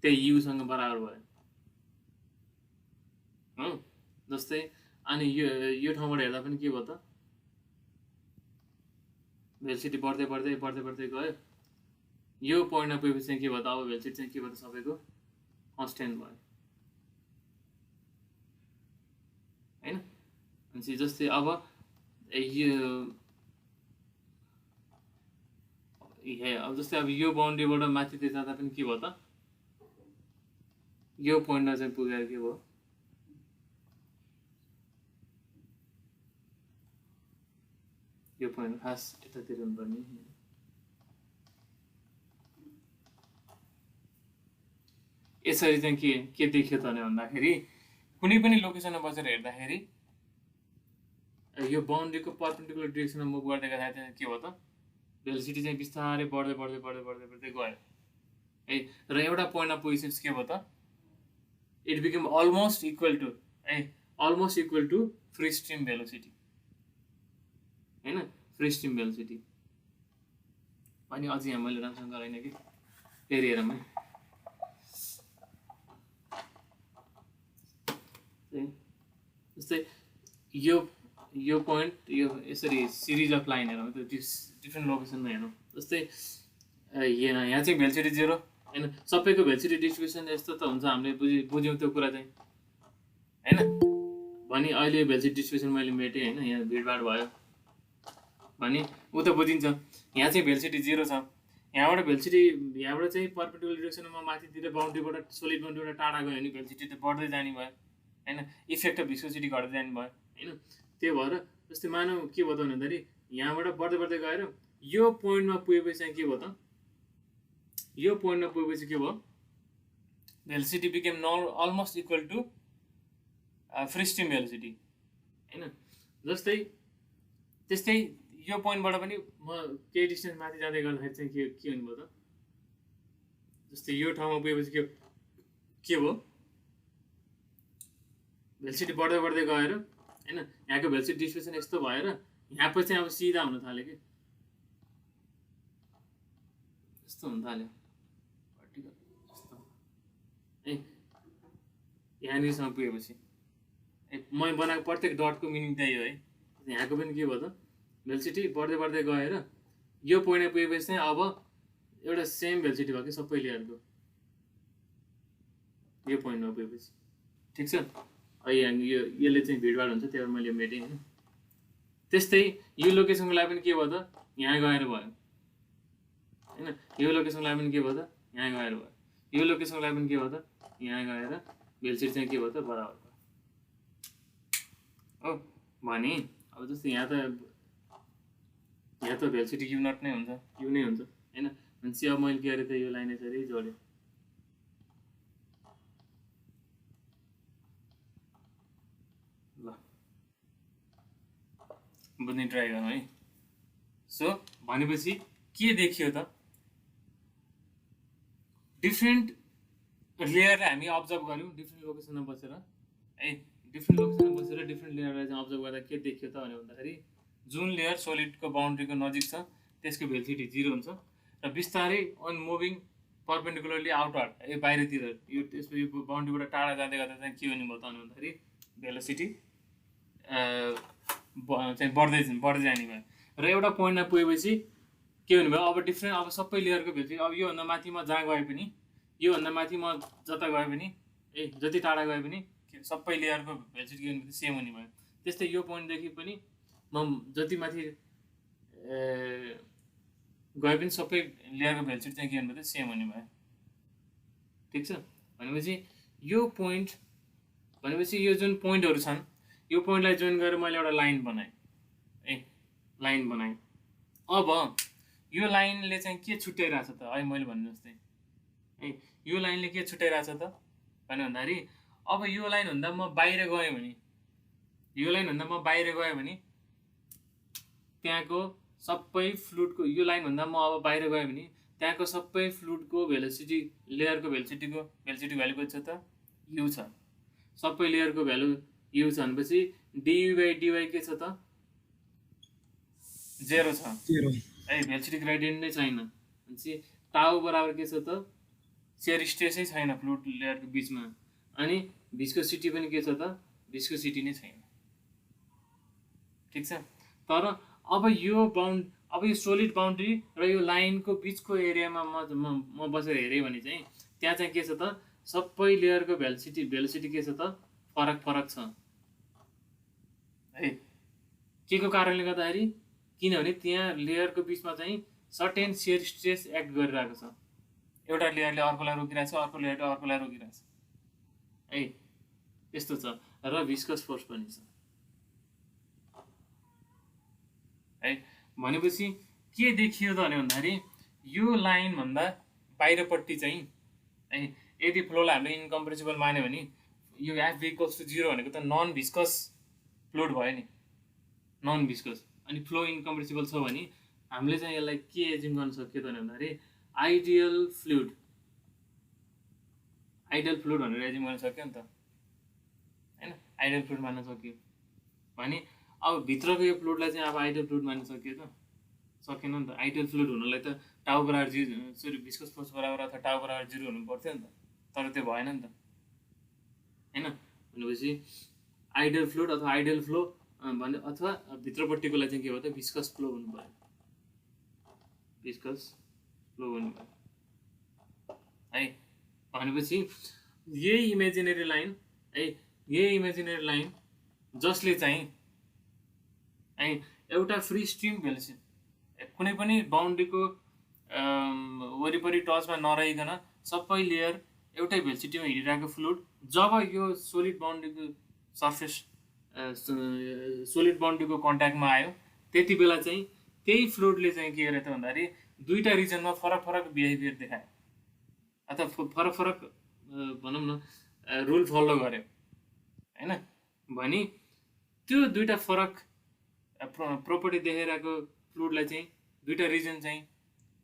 [SPEAKER 1] त्यही युसँग बराबर भयो हो। जस्तै अनि यो ठाउँबाट हेर्दा पनि के भयो त भेलोसिटी बढ्दै बढ्दै बढ्दै बढ्दै गयो। यो पोइन्टमा पुगेपछि चाहिँ के भयो त अब भेलोसिटी चाहिँ के भयो त सबैको कन्स्टेन्ट भयो हैन। अनि जस्तै अब अब जस्तै अब यो बाउन्ड्रीबाट माथितिर जाँदा पनि के भयो त यो पोइन्टमा चाहिँ पुगेर के भयो यो पोइन्ट खास यतातिर हुनुपर्ने। यसरी चाहिँ के देखियो त भन्दाखेरि कुनै पनि लोकेसनमा बसेर हेर्दाखेरि यो बाउन्ड्रीको पर्पेन्डिकुलर डिरेक्सनमा मुभ गर्दै गर्दाखेरि के भयो त भेलोसिटी चाहिँ बिस्तारै बढ्दै बढ्दै बढ्दै बढ्दै बढ्दै गयो है। र एउटा पोइन्टमा पुगेपछि के भयो त it become almost equal to free stream velocity हैन, फ्री स्ट्रिम भेलोसिटी। अनि अझै यहाँ मैले राम्रोसँग गराइनँ कि फेरि हेरौँ है। जस्तै यो पोइन्ट यो यसरी सिरिज अफ लाइन हेरौँ त डिफ्रेन्ट लोकेसनमा हेरौँ। जस्तै यहाँ चाहिँ भेलोसिटी 0 हैन, सबैको भेलोसिटी डिस्ट्रिब्युसन यस्तो त हुन्छ, हामीले बुझ्यौँ त्यो कुरा चाहिँ हैन। भने अहिले भेलोसिटी डिस्ट्रिब्युसन मैले मेटेँ हैन, यहाँ भिडभाड भयो भने ऊ त बुझिन्छ। यहाँ चाहिँ भेलोसिटी 0 छ, यहाँबाट चाहिँ पर्पेन्डिकुलर डिरेक्सनमा माथितिर बाउन्ड्रीबाट सोलिड बाउन्ड्रीबाट टाढा गयो भने भेलोसिटी त बढ्दै जाने भयो हैन, इफेक्ट अफ भिस्कोसिटी घट्दै जाने भयो हैन। त्यो भएर जस्तै मानौ के भयो त भन्दाखेरि यहाँबाट बढ्दै बढ्दै गएर यो पोइन्टमा पुगेपछि चाहिँ के भयो त यो पोइन्टमा पुगेपछि के भयो velocity became almost equal to free stream velocity हैन। त्यस्तै यो पोइन्टबाट पनि म केही डिस्टेन्स माथि जाँदै गर्दाखेरि चाहिँ के हुने भयो त जस्तै यो ठाउँमा पुगेपछि के भयो भेलोसिटी बढ्दै बढ्दै गएर हैन, यहाँको भेलोसिटी डिस्ट्रिब्युसन यस्तो भएर यहाँ पछि अब सिधा हुन थाल्यो कि यस्तो हुन थाल्यो भर्टिकल यस्तो है। यहाँनिरसम्म पुगेपछि मैले बनाएको प्रत्येक डटको मिनिङ त्यही हो है। यहाँको पनि के भयो त भेलोसिटी बढ्दै बढ्दै गएर यो पोइन्टमा पुगेपछि चाहिँ अब एउटा सेम भेलोसिटी भयो कि सबै लेयरको यो पोइन्टमा पुगेपछि। ठिक छ। यसले चाहिँ भिडभाड हुन्छ, त्यही भएर मैले मेटेँ होइन। त्यस्तै यो लोकेसनको लागि पनि के भयो त यहाँ गएर भयो होइन, यो लोकेसनको लागि पनि के भयो त यहाँ गएर भयो, यो लोकेसनको लागि पनि के भयो त यहाँ गएर भेलोसिटी चाहिँ के भयो त बराबर भयो हो। भने अब जस्तै यहाँ त भेलोसिटी यु नट नै हुन्छ, यु नै हुन्छ होइन। भनेपछि अब मैले के गरेँ त यो लाइन यसरी जोडेँ ल, बुझ्ने ट्राई गरौँ है। सो भनेपछि के देखियो त डिफ्रेन्ट लेयर हामी अब्जर्भ गऱ्यौँ डिफ्रेन्ट लोकेसनमा बसेर है। डिफ्रेन्ट लोकेसनमा बसेर डिफ्रेन्ट लेयरलाई चाहिँ अब्जर्भ गर्दा के देखियो त भन्दाखेरि जुन लेयर सोलिडको बाउन्ड्रीको नजिक छ त्यसको भेलोसिटी 0 हुन्छ र बिस्तारै अन मुभिङ पर्पेन्डिकुलरली आउटवर्ड बाहिरतिर यो बाउन्ड्रीबाट टाढा जाँदै गर्दा चाहिँ के हुने भयो त भन्दाखेरि भेलोसिटी चाहिँ बढ्दै जाने भयो। र एउटा पोइन्टमा पुगेपछि के हुने भयो अब डिफ्रेन्ट अब सबै लेयरको भेलोसिटी अब योभन्दा माथि म जहाँ गए पनि योभन्दा माथि म जता गए पनि जति टाढा गए पनि सबै लेयरको भेलोसिटी के हुने भयो सेम हुने भयो। त्यस्तै यो पोइन्टदेखि पनि म जति माथि गए पनि सबै लेयरको भेलोसिटी चाहिँ के हुने भयो त सेम हुने भयो। ठिक छ। भनेपछि यो पोइन्ट भनेपछि यो जुन पोइन्टहरू छन् यो पोइन्टलाई जोइन गरेर मैले एउटा लाइन बनाएँ लाइन बनाएँ। अब यो लाइनले चाहिँ के छुट्याइरहेछ त है मैले भन्नु जस्तै है यो लाइनले के छुट्याइरहेछ त भने भन्दाखेरि अब यो लाइनभन्दा म बाहिर गएँ भने त्यहाँको सबै फ्लुइडको यो लाइनभन्दा म अब बाहिर गएँ भने त्यहाँको सबै फ्लुइडको भेलोसिटी लेयरको भेलोसिटी भ्यालु कति छ त यु छ। सबै लेयरको भ्यालु यु छ भनेपछि dy के छ त 0 छ है भेलोसिटी ग्रेडियन्ट नै छैन भनेपछि टाउ बराबर के छ त शियर स्ट्रेसै छैन फ्लुइड लेयरको बिचमा अनि भिस्कोसिटी पनि के छ त भिस्कोसिटी नै छैन। ठिक छ। तर अब यो सोलिड बाउन्ड्री र यो लाइनको बिचको एरियामा म बसेर हेरेँ भने चाहिँ त्यहाँ चाहिँ के छ त सबै लेयरको भेलोसिटी के छ त फरक छ है के को कारणले गर्दाखेरि किनभने त्यहाँ लेयरको बिचमा चाहिँ सर्टेन शियर स्ट्रेस एक्ट गरिरहेको छ। एउटा लेयरले अर्कोलाई रोकिरहेछ अर्को लेयरले अर्कोलाई रोकिरहेछ है यस्तो छ र भिस्कस फोर्स पनि छ है। भनेपछि के देखियो त भन्दाखेरि यो लाइन भन्दा बाहिरपट्टि चाहिँ है यदि फ्लोलाई हामीले इन्कम्प्रेसिबल मान्यो भने यो F इक्वल्स टु 0 भनेको त नन भिस्कस फ्लुइड भयो नि नन भिस्कस अनि फ्लो इन्कम्प्रेसिबल छ भने हामीले चाहिँ यसलाई के एज्युम गर्न सक्यो त भन्दाखेरि आइडियल फ्लुइड भनेर एज्युम गर्न सक्यो नि त हैन आइडियल फ्लुइड मान्न सक्यो भने अब भित्रको यो फ्लुइडलाई चाहिँ अब आइडियल फ्लुइड मान्न सक्यो त सकेन नि त। आइडियल फ्लुइड हुनलाई त टाउ बराबर 0 भिस्कस फोर्स बराबर अथवा टाउ बराबर 0 हुनु पर्थ्यो नि त तर त्यो भएन नि त हैन। भनेपछि आइडियल फ्लुइड अथवा आइडियल फ्लो भने अथवा भित्रपट्टिकोलाई चाहिँ के भयो त भिस्कस फ्लो हुनु भयो है। भनेपछि यही इमेजिनेरी लाइन जसले चाहिँ है एउटा फ्री स्ट्रिम भेलोसिटी कुनै पनि बाउन्ड्रीको वरिपरि टचमा नरहिकन सबै लेयर एउटै भेलोसिटीमा हिँडिरहेको फ्लुइड जब यो सोलिड बाउन्ड्रीको कन्ट्याक्टमा आयो त्यति बेला चाहिँ त्यही फ्लुइडले चाहिँ के गरे त भन्दाखेरि दुईटा रिजनमा फरक बिहेभियर देखायो अथवा फरक भनौँ न रुल फलो गर्यो हैन। भने त्यो दुईटा फरक प्रोपर्टी देखाइरहेको फ्लुइडलाई चाहिँ दुईटा रिजन चाहिँ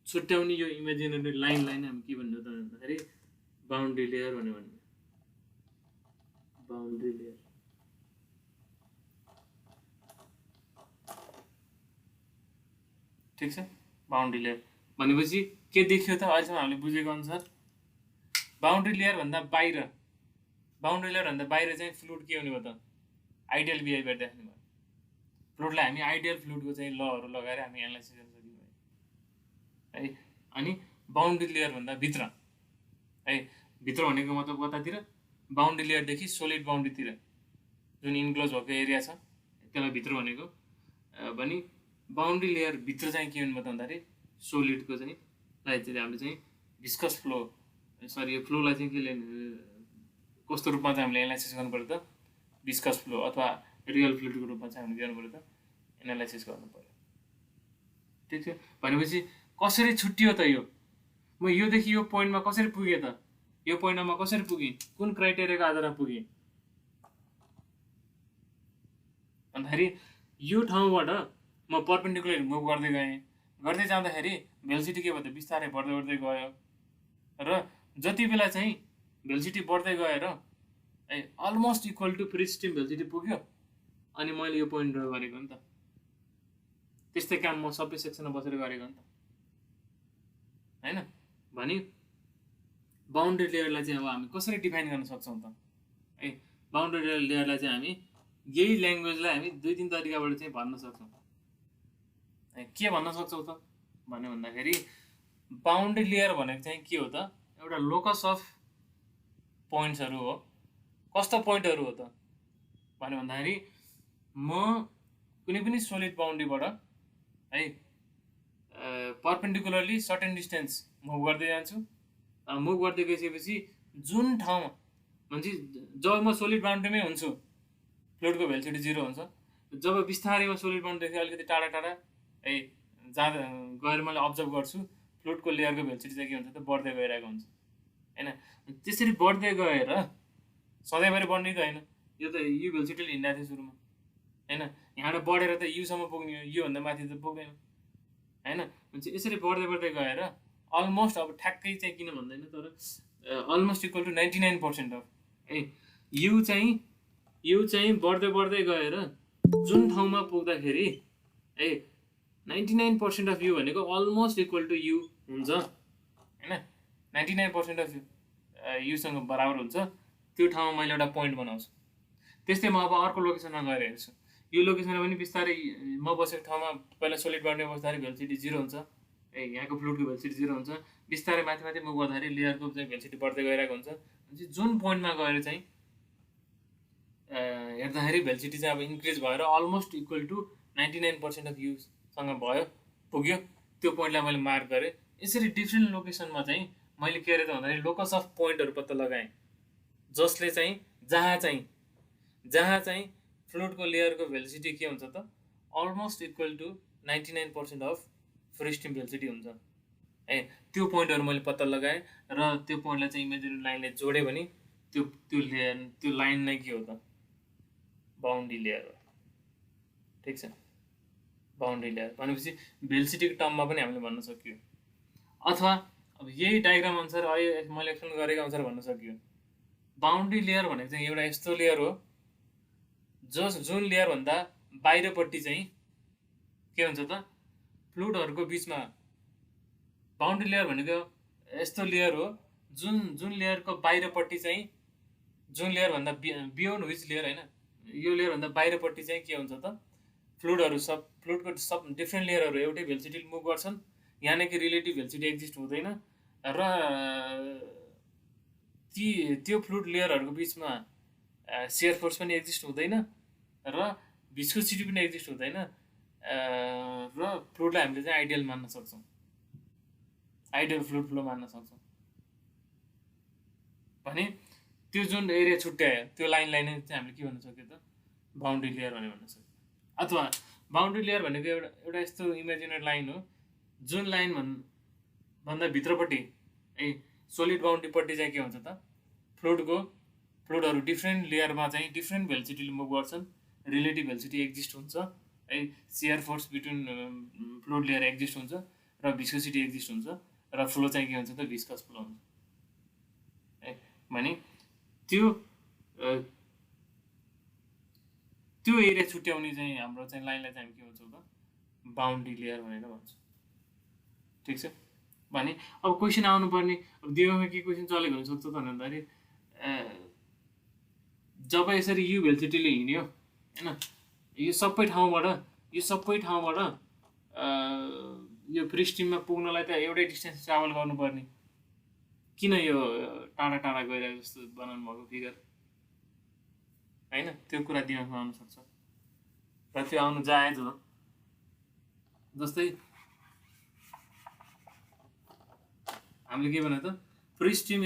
[SPEAKER 1] छुट्याउने यो इमेजिनेरी लाइनलाई नै हामी के भन्नु त भन्दाखेरि बाउन्ड्री लेयर भन्ने बाउन्ड्री लेयर ठिक छ। बाउन्ड्री लेयर भनेपछि के देखियो त अहिलेसम्म हामीले बुझेको अनुसार बाउन्ड्री लेयर भन्दा बाहिर चाहिँ फ्लुइड के हुने भयो त आइडियल बिहेभियर देख्ने भयो। फ्लुइडलाई हामी आइडियल फ्लुइडको चाहिँ लहरू लगाएर हामी एनालाइसिस गर्न सकियो है। अनि बाउन्ड्री लेयर भन्दा भित्र है भित्र भनेको मतलब कतातिर बाउन्ड्री लेयरदेखि सोलिड बाउन्ड्रीतिर जुन इन्क्लोज भएको एरिया छ त्यसलाई भित्र भनेको भने बाउन्ड्री लेयर भित्र चाहिँ के हुनु भयो त भन्दाखेरि सोलिडको चाहिँ हामीले चाहिँ भिस्कस फ्लो यो फ्लोलाई चाहिँ के कस्तो रूपमा चाहिँ हामीले एनालाइसिस गर्नु पर्यो त भिस्कस फ्लो अथवा रियल फ्लुइडको रूपमा चाहिँ हामीले गर्नु पर्यो त एनालाइसिस गर्नु पर्यो। ठिक छ। भनेपछि कसरी छुट्टियो त यो म योदेखि यो पोइन्टमा कसरी पुगेँ त यो पोइन्टमा म कसरी पुगेँ कुन क्राइटेरियाको आधारमा पुगेँ भन्दाखेरि यो ठाउँबाट म पर्पेन्डिकुलर मुभ गर्दै जाँदाखेरि भेलोसिटी के भयो त बिस्तारै बढ्दै गयो र जति बेला चाहिँ भेलोसिटी बढ्दै गएर है almost equal to free stream velocity पुग्यो अनि मैले यो पोइन्ट ड्र गरेको नि त त्यस्तै काम म सबै सेक्सनमा बसेर गरेको नि त हैन। भने बाउन्ड्री लेयरलाई चाहिँ अब हामी कसरी डिफाइन गर्न सक्छौँ त है बाउन्ड्री लेयरलाई चाहिँ हामी यही ल्याङ्ग्वेजलाई हामी 2-3 तरिकाबाट चाहिँ भन्न सक्छौँ है। के भन्न सक्छौँ त भन्दाखेरि बाउन्ड्री लेयर भनेको चाहिँ के हो त एउटा लोकस अफ पोइन्ट्सहरू हो। कस्तो पोइन्टहरू हो त भन्दाखेरि म कुनै पनि सोलिड बाउन्ड्रीबाट है पर्पेन्डिकुलरली सर्टेन डिस्टेन्स मुभ गर्दै जान्छु। मुभ गर्दै गइसकेपछि जुन ठाउँमा भनेपछि जब म सोलिड बाउन्ड्रीमै हुन्छु फ्लुइडको भेलोसिटी 0 हुन्छ। जब बिस्तारै म सोलिड बाउन्ड्रीदेखि अलिकति टाढा टाढा है जाँदा गएर मैले अब्जर्भ गर्छु फ्लुइडको लेयरको भेलोसिटी चाहिँ के हुन्छ त बढ्दै गइरहेको हुन्छ होइन। त्यसरी बढ्दै गएर सधैँभरि बढ्ने त होइन, यो त यु भेलोसिटीले हिँडिरहेको थियो सुरुमा होइन, यहाँबाट बढेर त युसम्म पुग्ने हो, योभन्दा माथि त पुग्दैन होइन। भनेपछि यसरी बढ्दै बढ्दै गएर अलमोस्ट अब ठ्याक्कै चाहिँ किन भन्दैन तर अलमोस्ट इक्वल टु 99% अफ है यु चाहिँ बढ्दै बढ्दै गएर जुन ठाउँमा पुग्दाखेरि है 99% अफ यु भनेको अलमोस्ट इक्वल टु यु हुन्छ होइन। 99% अफ युसँग बराबर हुन्छ, त्यो ठाउँमा मैले एउटा पोइन्ट बनाउँछु। त्यस्तै म अब अर्को लोकेसनमा गएर हेर्छु, यो लोकेसनमा पनि बिस्तारै म बसेको ठाउँमा पहिला सोलिड बाउन्ड्रीमा बस्दाखेरि भेलोसिटी 0 हुन्छ ए, यहाँको फ्लुइडको भेलोसिटी 0 हुन्छ। बिस्तारै माथि माथि मुभ गर्दाखेरि लेयरको चाहिँ भेलोसिटी बढ्दै गइरहेको हुन्छ। भनेपछि जुन पोइन्टमा गएर चाहिँ हेर्दाखेरि भेलोसिटी चाहिँ अब इन्क्रिज भएर अलमोस्ट इक्वल टु 99% अफ युसँग भयो पुग्यो, त्यो पोइन्टलाई मैले मार्क गरेँ। यसरी डिफ्रेन्ट लोकेसनमा चाहिँ मैले के गरेँ त भन्दाखेरि लोकस अफ पोइन्टहरू पत्ता लगाएँ जसले चाहिँ जहाँ चाहिँ फ्लुइडको लेयरको भेलोसिटी के हुन्छ त almost equal to 99% of free stream velocity हुन्छ है। त्यो पोइन्टहरू मैले पत्ता लगाएँ र त्यो पोइन्टलाई चाहिँ इमेजिनरी लाइनले जोडेँ भने त्यो लाइन नै के हो त बाउन्ड्री लेयर हो। ठिक छ, बाउन्ड्री लेयर भनेपछि भेलोसिटीको टर्ममा पनि हामीले भन्न सकियो, अथवा अब यही डायग्राम अनुसार अहिले मैले एक्सप्लेन गरेको अनुसार भन्न सकियो बाउन्ड्री लेयर भनेको चाहिँ एउटा यस्तो लेयर हो जुन लेयरभन्दा बाहिरपट्टि चाहिँ के हुन्छ त फ्लुइडहरूको बिचमा। बाउन्ड्री लेयर भनेको यस्तो लेयर हो जुन लेयरको बाहिरपट्टि चाहिँ जुन लेयरभन्दा बियोन्ड विच लेयर होइन, यो लेयरभन्दा बाहिरपट्टि चाहिँ के हुन्छ त फ्लुइडको सब डिफ्रेन्ट लेयरहरू एउटै भेलोसिटीले मुभ गर्छन्। यहाँनिर रिलेटिभ भेलोसिटी एक्जिस्ट हुँदैन र त्यो फ्लुइड लेयरहरूको बिचमा सियर फोर्स पनि एक्जिस्ट हुँदैन र भिस्कोसिटी पनि एक्जिस्ट हुँदैन र फ्लुइडलाई हामीले चाहिँ आइडियल मान्न सक्छौँ, आइडियल फ्लुइड फ्लो मान्न सक्छौँ भने त्यो जुन एरिया छुट्यायो त्यो लाइनलाई नै चाहिँ हामीले के भन्न सक्यो त बाउन्ड्री लेयर भनेर भन्न सक्यो। अथवा बाउन्ड्री लेयर भनेको एउटा यस्तो इमेजिनरी लाइन हो जुन लाइन भन्दा भित्रपट्टि है सोलिड बाउन्ड्रीपट्टि चाहिँ के हुन्छ त फ्लुइडहरू डिफ्रेन्ट लेयरमा चाहिँ डिफ्रेन्ट भेलोसिटीले मुभ गर्छन्, रिलेटिभ भेलोसिटी एक्जिस्ट हुन्छ है, share force between fluid layer exist हुन्छ र भिस्कोसिटी एक्जिस्ट हुन्छ र फ्लो चाहिँ के हुन्छ त भिस्कस फ्लो हुन्छ है। भने त्यो एरिया छुट्याउने चाहिँ हाम्रो चाहिँ लाइनलाई चाहिँ हामी के भन्छौँ त बाउन्ड्री लेयर भनेर भन्छौँ। ठिक छ, भने अब क्वेसन आउनुपर्ने अब दिमागमा के क्वेसन चलेको हुनसक्छ त भन्दाखेरि जब यसरी यु भेलोसिटीले हिँड्यो होइन, यो सबै ठाउँबाट यो फ्री स्ट्रिममा पुग्नलाई त एउटै डिस्टेन्स ट्राभल गर्नुपर्ने, किन यो टाढा टाढा गइरहेको जस्तो बनाउनु भएको फिगर होइन, त्यो कुरा दिमागमा आउन सक्छ र त्यो आउनु जायज हो। जस्तै हामीले के भन्यो त फ्री स्ट्रिम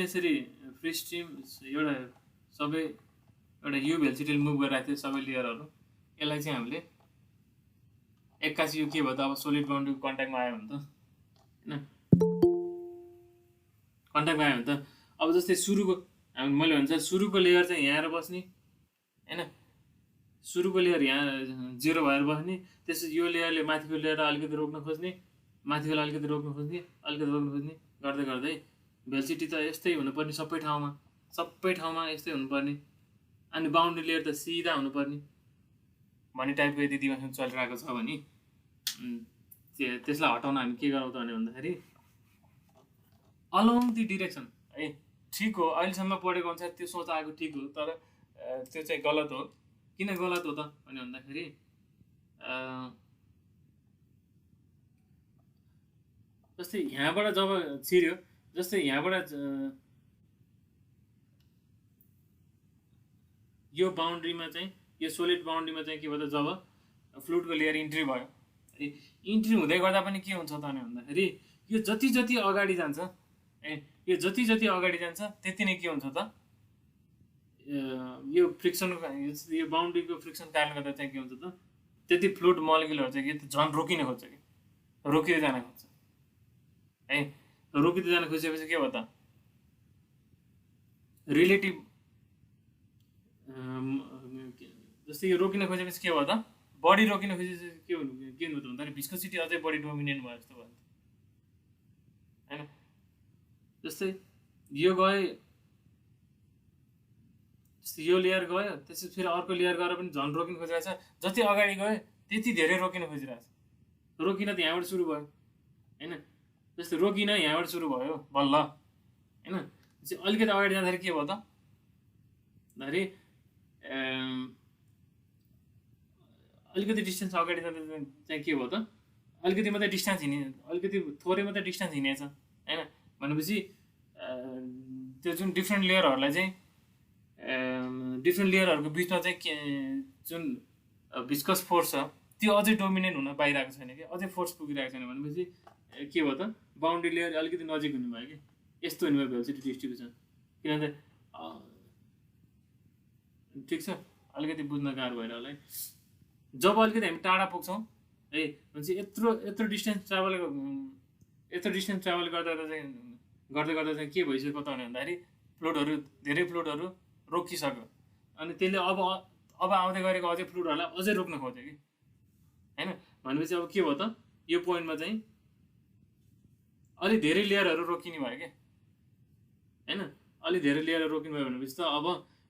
[SPEAKER 1] एउटा यु भेलोसिटीले मुभ गरिरहेको थियो सबै लेयरहरू, यसलाई चाहिँ हामीले एक्कासी यो के भयो त अब सोलिड बाउन्ड्रीको कन्ट्याक्टमा आयो भने त होइन, कन्ट्याक्टमा आयो भने त अब जस्तै मैले भन्छ सुरुको लेयर चाहिँ यहाँ आएर बस्ने होइन, सुरुको लेयर यहाँ 0 भएर बस्ने, त्यसपछि यो लेयरले माथिको लेयर अलिकति रोक्न खोज्ने, माथिकोलाई अलिकति रोक्न खोज्ने गर्दै गर्दै भेलोसिटी त यस्तै हुनुपर्ने सबै ठाउँमा यस्तै हुनुपर्ने, अनि बाउन्ड्री लेयर त सिधा हुनुपर्ने भन्ने टाइपको यदि दिमागमा चलिरहेको छ भने त्यसलाई हटाउन हामी के गरौँ त भन्दाखेरि अलोङ दि डिरेक्सन है, ठिक हो अहिलेसम्म पढेको अनुसार त्यो सोच आएको ठिक हो, तर त्यो चाहिँ गलत हो। किन गलत हो त भन्दाखेरि जस्तै यहाँबाट जब छिर्यो, जस्तै यहाँबाट यो बाउन्ड्रीमा चाहिँ यो सोलिड बाउन्ड्रीमा चाहिँ के भयो त जब फ्लुइडको लेयर इन्ट्री भयो, इन्ट्री हुँदै गर्दा पनि के हुन्छ त भन्दाखेरि यो जति अगाडि जान्छ त्यति नै के हुन्छ त यो फ्रिक्सनको यो बााउन्ड्रीको फ्रिक्सन कारणले गर्दा चाहिँ के हुन्छ त त्यति फ्लुइड मोलिकुलहरू चाहिँ के झन् रोकिन खोज्छ कि रोकिँदै जान खोज्छ है। रोकिँदै जान खोजेपछि के भयो त रिलेटिभ जस्तै यो रोकिन खोजेपछि के भयो त बढी रोकिन खोजेपछि के हुनु त भन्दाखेरि भिस्कोसिटी अझै बढी डोमिनेन्ट भयो जस्तो भयो होइन। जस्तै यो गए यो लेयर गयो त्यसपछि फेरि अर्को लेयर गएर पनि झन् रोकिन खोजिरहेछ, जति अगाडि गयो त्यति धेरै रोकिन खोजिरहेछ। रोकिन त यहाँबाट सुरु भयो होइन, जस्तै रोकिन यहाँबाट सुरु भयो बल्ल होइन। अलिकति अगाडि जाँदाखेरि के भयो त भन्दाखेरि अलिकति डिस्टेन्स अगाडि जाँदा चाहिँ के भयो त अलिकति मात्रै डिस्टेन्स हिँडे, अलिकति थोरै मात्रै डिस्टेन्स हिँडेछ होइन। भनेपछि त्यो जुन डिफ्रेन्ट लेयरहरूलाई चाहिँ डिफ्रेन्ट लेयरहरूको बिचमा चाहिँ जुन भिस्कस फोर्स छ त्यो अझै डोमिनेन्ट हुन पाइरहेको छैन कि, अझै फोर्स पुगिरहेको छैन। भनेपछि के भयो त बााउन्ड्री लेयर अलिकति नजिक हुने भयो कि, यस्तो हुने भयो भेलोसिटी डिस्ट्रिब्युसन। किनभने ठिक छ, अलिकति बुझ्न गाह्रो भएर होला है। जब अलिकति हामी टाढा पुग्छौँ है भनेपछि यत्रो डिस्टेन्स ट्राभल गर्दा चाहिँ के भइसक्यो त भन्दाखेरि फ्लुइडहरू धेरै फ्लुइडहरू रोकिसक्यो, अनि त्यसले अब आउँदै गरेको अझै फ्लुइडहरूलाई अझै रोक्न खोज्यो कि होइन। भनेपछि अब के भयो त यो पोइन्टमा चाहिँ अलि धेरै लेयरहरू रोकिने भयो क्या होइन। अलि धेरै लेयरहरू रोकिनु भयो भनेपछि त अब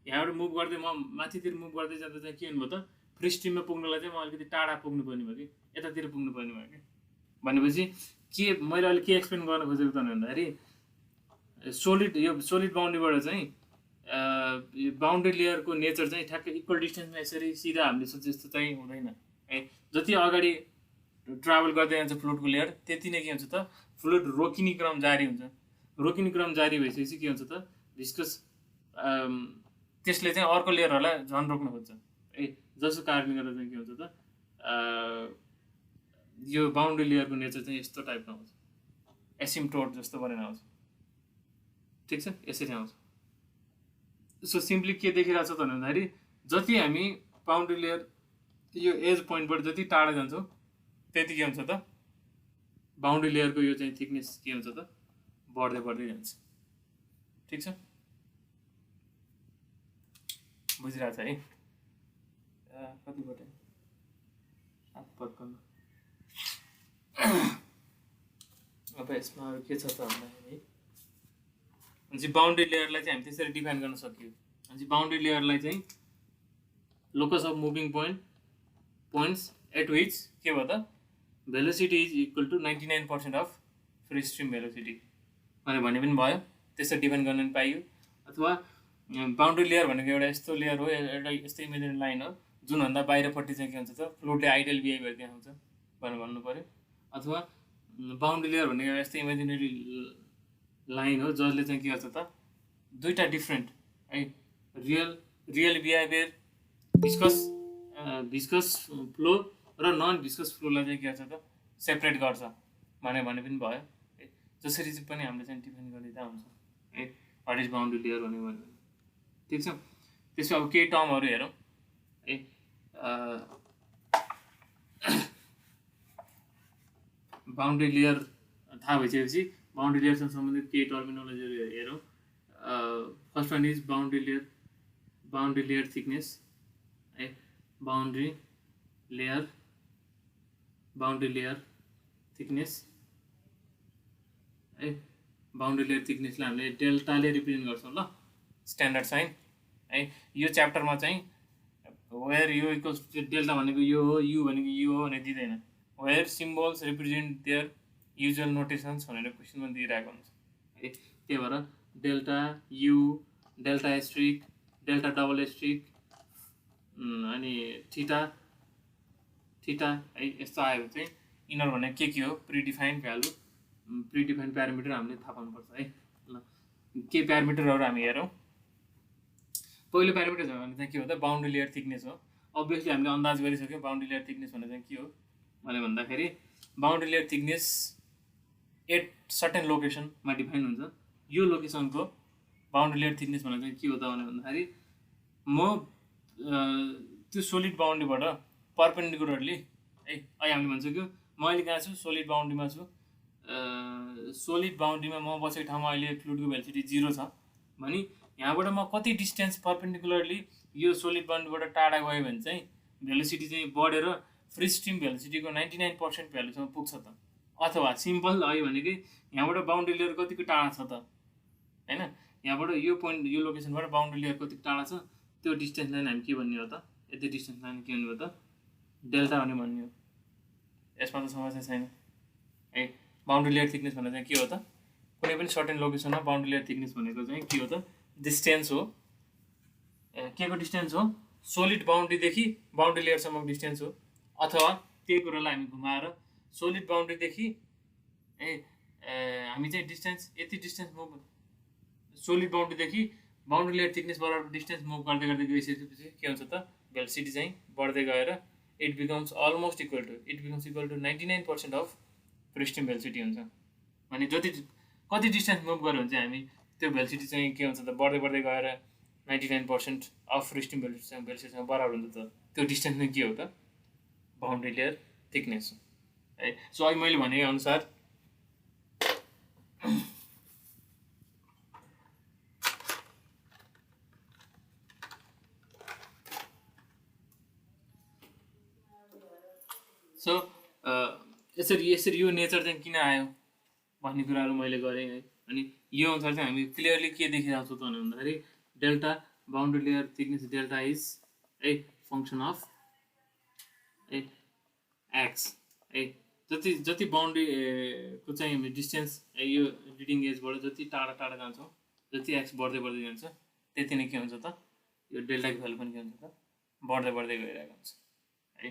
[SPEAKER 1] यहाँबाट मुभ गर्दै म माथितिर मुभ गर्दै जाँदा चाहिँ के हुनुभयो त फ्री स्ट्रिममा पुग्नलाई चाहिँ म अलिकति टाढा पुग्नुपर्ने भयो कि, यतातिर पुग्नुपर्ने भयो कि। भनेपछि के मैले अहिले के एक्सप्लेन गर्न खोजेको त भन्दाखेरि सोलिड बााउन्ड्रीबाट चाहिँ बााउन्ड्री लेयरको नेचर चाहिँ ठ्याक्कै इक्वल डिस्टेन्समा यसरी सिधा हामीले सोचे जस्तो चाहिँ हुँदैन है। जति अगाडि ट्राभल गर्दै जान्छ फ्लुइडको लेयर त्यति नै के हुन्छ त फ्लुइड रोकिने क्रम जारी हुन्छ। रोकिने क्रम जारी भइसकेपछि के हुन्छ त भिस्कस त्यसले चाहिँ अर्को लेयरहरूलाई झन् रोक्न खोज्छ है। जसको कारणले गर्दा चाहिँ के हुन्छ त यो बााउन्ड्री लेयरको नेचर चाहिँ यस्तो टाइपको आउँछ, एसिम्प्टोट जस्तो बनेर आउँछ। ठिक छ, यसरी आउँछ। सो सिम्पली के देखिरहेको छ त भन्दाखेरि जति हामी बााउन्ड्री लेयर यो एज पोइन्टबाट जति टाढा जान्छौँ त्यति के हुन्छ त बााउन्ड्री लेयरको यो चाहिँ थिकनेस के हुन्छ त बढ्दै जान्छ। ठिक छ, बुझिरहेको छ है। कतिपल्ट हात पड्काउनु अब यसमा अरू के छ त भन्दाखेरि भनेपछि बााउन्ड्री लेयरलाई चाहिँ हामी त्यसरी डिफाइन गर्न सकियो। भनेपछि बााउन्ड्री लेयरलाई चाहिँ locus of moving points at which के भयो त velocity is equal to 99% of free stream velocity भनेर भने पनि भयो, त्यसरी डिफाइन गर्न पनि पाइयो। अथवा बााउन्ड्री लेयर भनेको एउटा यस्तो लेयर हो, एउटा यस्तो इमेजिनेरी लाइन हो जुनभन्दा बाहिरपट्टि चाहिँ के हुन्छ त फ्लुइडले आइडियल बिहेभियर देखाउँछ भनेर भन्नु पऱ्यो। अथवा बााउन्ड्री लेयर भनेको एउटा यस्तो इमेजिनेरी लाइन हो जसले चाहिँ के गर्छ त दुईवटा डिफ्रेन्ट है रियल बिहेभियर भिस्कस फ्लो र नन भिस्कस फ्लोलाई चाहिँ के गर्छ त सेपरेट गर्छ भने पनि भयो है। जसरी चाहिँ पनि हामीले चाहिँ डिफाइन गरिदिँदा हुन्छ है वाट इज बााउन्ड्री लेयर भनेको। ठिक छ, त्यसमा अब केही टर्महरू हेरौँ है। बााउन्ड्री लेयर थाहा भइसकेपछि बााउन्ड्री लेयरसँग सम्बन्धित केही टर्मिनोलोजीहरू हेरौँ। First one is boundary layer thickness है। बााउन्ड्री लेयर थिकनेस है। बााउन्ड्री लेयर थिकनेसलाई हामीले डेल्टाले रिप्रेजेन्ट गर्छौँ ल, स्ट्यान्डर्ड साइन है। यो च्याप्टरमा चाहिँ where u equals to delta भनेको यो हो, यु भनेको यु हो भनेर दिँदैन। Where symbols represent their usual notations भनेर क्वेसनमा दिइरहेको हुन्छ है। त्यही भएर delta u, delta asterisk, delta double asterisk अनि थीटा है यस्तो आयो भने चाहिँ यिनीहरू भनेको के हो प्रिडिफाइन्ड भ्यालु, प्रिडिफाइन्ड प्यारामिटर हामीले थाहा पाउनुपर्छ है। ल के प्यारामिटरहरू हामी हेरौँ। पहिलो प्यारामिटर छ भने चाहिँ के हो त बााउन्ड्री लेयर थिकनेस हो। अभियसली हामीले अन्दाज गरिसक्यौँ बााउन्ड्री लेयर थिकनेस भनेर चाहिँ के हो भने भन्दाखेरि boundary layer thickness at certain लोकेसनमा डिफाइन हुन्छ। यो लोकेसनको बााउन्ड्री लेयर थिकनेस भनेर चाहिँ के हो त भन्दाखेरि म त्यो सोलिड बााउन्ड्रीबाट पर्पेन्डिकुलरली है अहिले हामीले भन्छ कि म अहिले कहाँ छु सोलिड बााउन्ड्रीमा छु सोलिड बााउन्ड्रीमा म बसेको ठाउँमा अहिले फ्लुइडको भेलोसिटी 0 छ भने यहाँबाट म कति डिस्टेन्स पर्पेन्डिकुलरली यो सोलिड बााउन्ड्रीबाट टाढा गयो भने चाहिँ भेलोसिटी चाहिँ बढेर फ्री स्ट्रिम भेलोसिटीको 99% भ्यालुसम्म पुग्छ त अथवा सिम्पल है भनेकै यहाँबाट बााउन्ड्री लेयर कतिको टाढा छ त हैन यहाँबाट यो पोइन्ट यो लोकेसनबाट बााउन्ड्री लेयर कतिको टाढा छ त्यो डिस्टेन्सलाई हामी के भन्ने हो त यति डिस्टेन्सलाई के भन्ने हो त डेल्टा भन्ने हो यसमा त समस्या छैन है बााउन्ड्री लेयर थिकनेस भनेको चाहिँ के हो त कुनै पनि सर्टेन लोकेसनमा बााउन्ड्री लेयर थिकनेस भनेको चाहिँ के हो त डिस्टेन्स हो के को डिस्टेन्स हो सोलिड बााउन्ड्रीदेखि बााउन्ड्री लेयरसम्मको डिस्टेन्स हो अथवा त्यही कुरालाई हामी घुमाएर सोलिड बााउन्ड्रीदेखि हामी चाहिँ डिस्टेन्स यति डिस्टेन्स मुभ सोलिड बााउन्ड्रीदेखि बााउन्ड्री लेयर थिकनेस बराबर डिस्टेन्स मुभ गर्दै गर्दै गइसकेपछि के हुन्छ त भेलोसिटी चाहिँ बढ्दै गएर it becomes almost equal to 99% of free stream velocity हुन्छ भने जति कति डिस्टेन्स मुभ गर्यो भने चाहिँ हामी त्यो भेलोसिटी चाहिँ के हुन्छ त बढ्दै बढ्दै गएर 99% अफ फ्री स्ट्रिम भेलोसिटीसँग बराबर हुन्छ त त्यो डिस्टेन्स नै के हो त बााउन्ड्री लेयर थिकनेस है सो अहिले मैले भने अनुसार सो यसरी यो नेचर चाहिँ किन आयो भन्ने कुराहरू मैले गरेँ है अनि यो अनुसार चाहिँ हामी क्लियरली के देखिरहेको छौँ त भन्दाखेरि delta boundary layer thickness delta is a function of x है जति बााउन्ड्रीको चाहिँ हामी डिस्टेन्स यो लिडिङ एजबाट जति टाढा टाढा जान्छौँ जति एक्स बढ्दै बढ्दै जान्छ त्यति नै के हुन्छ त यो डेल्टाको भ्यालु पनि के हुन्छ त बढ्दै बढ्दै गइरहेको हुन्छ है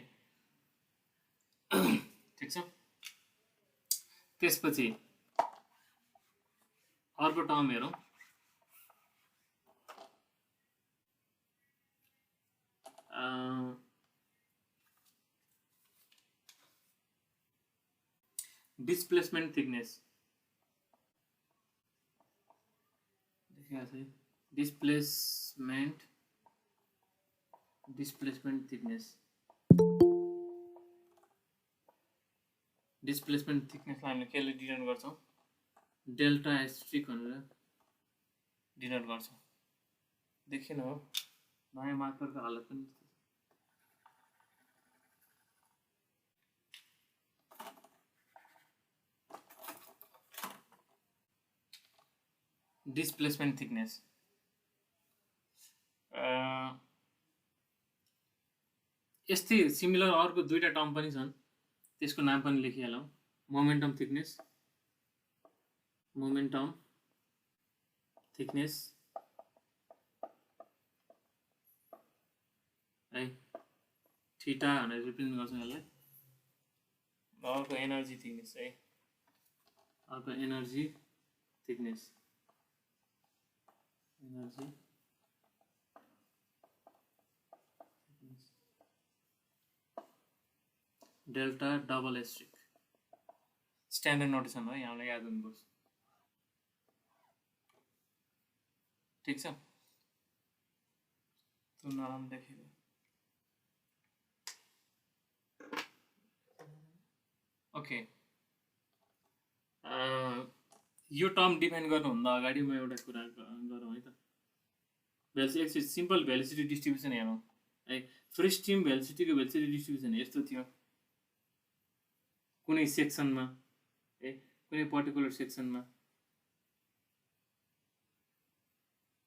[SPEAKER 1] ठिक छ त्यसपछि अर्को टर्म हेरौँ displacement thickness displacement thickness displacement थिकनेसलाई हामीले केले डिनोट गर्छौँ डेल्टा एस्ट्रिक भनेर डिनोट गर्छौँ देखिन हो नयाँ मार्करको हालत पनि डिस्प्लेसमेन्ट थिकनेस यस्तै सिमिलर अर्को दुईटा टर्म पनि छन् त्यसको नाम पनि लेखिहालौँ मोमेन्टम थिकनेस है थीटा भनेर रिप्रेजेन्ट गर्छौँ यसलाई अर्को एनर्जी थिकनेस है अर्को energy thickness delta double asterisk standard notation हो यहाँलाई याद हुनुपर्छ ठिक छ त्यो नाम देखेको ओके यो टर्म डिफाइन गर्नुभन्दा अगाडि म एउटा कुरा गरौँ है त भेलोसिटी सिम्पल भेलोसिटी डिस्ट्रिब्युसन हेरौँ है फ्री स्ट्रिम भेलोसिटीको भेलोसिटी डिस्ट्रिब्युसन यस्तो थियो कुनै सेक्सनमा है कुनै पर्टिकुलर सेक्सनमा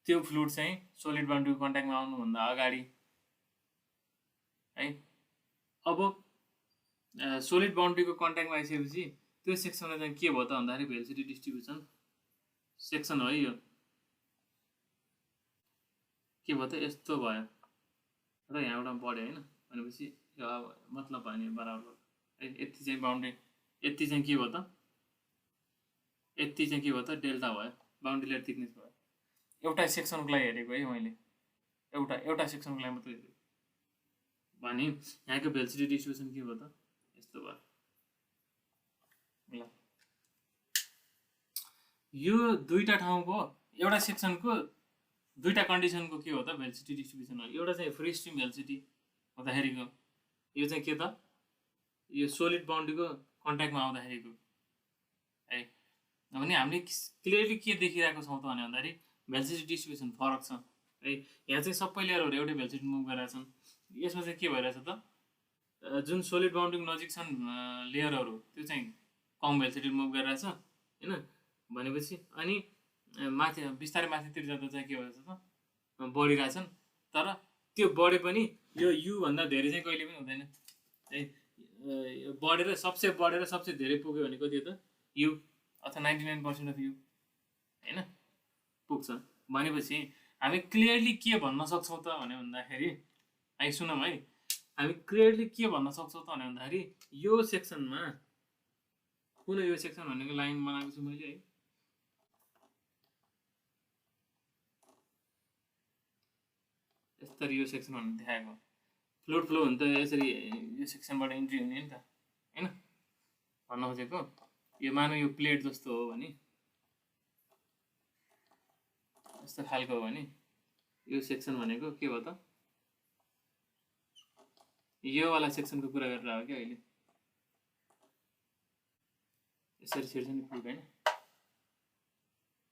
[SPEAKER 1] त्यो फ्लुइड चाहिँ सोलिड बाउन्ड्रीको कन्ट्याक्टमा आउनुभन्दा अगाडि है अब सोलिड बाउन्ड्रीको कन्ट्याक्टमा आइसकेपछि त्यो सेक्सनमा चाहिँ के भयो त भन्दाखेरि भेलोसिटी डिस्ट्रिब्युसन सेक्सन हो यो के भयो त यस्तो भयो र यहाँबाट बढ्यो होइन भनेपछि यो मतलब भयो नि बराबर यति चाहिँ बााउन्ड्री यति चाहिँ के भयो त डेल्टा भयो बााउन्ड्री लेयर थिकनेस भयो एउटा सेक्सनको लागि हेरेको है मैले एउटा सेक्सनको लागि मात्रै हेरेको भने यहाँको भेलोसिटी डिस्ट्रिब्युसन के भयो त यस्तो भयो ल यो दुईटा ठाउँको एउटा सेक्सनको दुईटा कन्डिसनको के हो त भेलोसिटी डिस्ट्रिब्युसन हो। एउटा चाहिँ फ्री स्ट्रिम भेलोसिटी हुँदाखेरिको, यो चाहिँ के त यो सोलिड बाउन्ड्रीको कन्ट्याक्टमा आउँदाखेरिको है। भने हामीले क्लियरली के देखिरहेको छौँ त भन्दाखेरि भेलोसिटी डिस्ट्रिब्युसन फरक छ है। यहाँ चाहिँ सबै लेयरहरू एउटै भेलोसिटी मुभ गरिरहेको छन्। यसमा चाहिँ के भइरहेछ त जुन सोलिड बाउन्ड्रीको नजिक छन् लेयरहरू त्यो चाहिँ कम भेलोसिटी मुभ गरिरहेछ होइन। भनेपछि अनि माथि बिस्तारै माथितिर जाँदा चाहिँ के भइरहेछ त बढिरहेछन्। तर त्यो बढे पनि यो युभन्दा धेरै चाहिँ कहिले पनि हुँदैन है। बढेर सबसे धेरै पुग्यो भने कति हो त यु अथवा 99% अफ यु होइन पुग्छ। भनेपछि हामी क्लियरली के भन्न सक्छौँ त भन्दाखेरि है सुनौँ है, हामी क्लियरली के भन्न सक्छौँ त भन्दाखेरि यो सेक्सनमा कुन यो सेक्सन भनेको लाइन बनाएको छु मैले है। यसरी यो सेक्सन भनेर देखाएको फ्लुइड फ्लो हुन त यसरी यो सेक्सनबाट इन्ट्री हुने नि त होइन भन्न खोजेको। यो मानौ यो प्लेट जस्तो हो भने यस्तो खालको हो भने यो सेक्सन भनेको के हो त यो वाला सेक्सनको कुरा गरेर हो क्या अहिले। यसरी छिर्छ नि फ्लुइड होइन।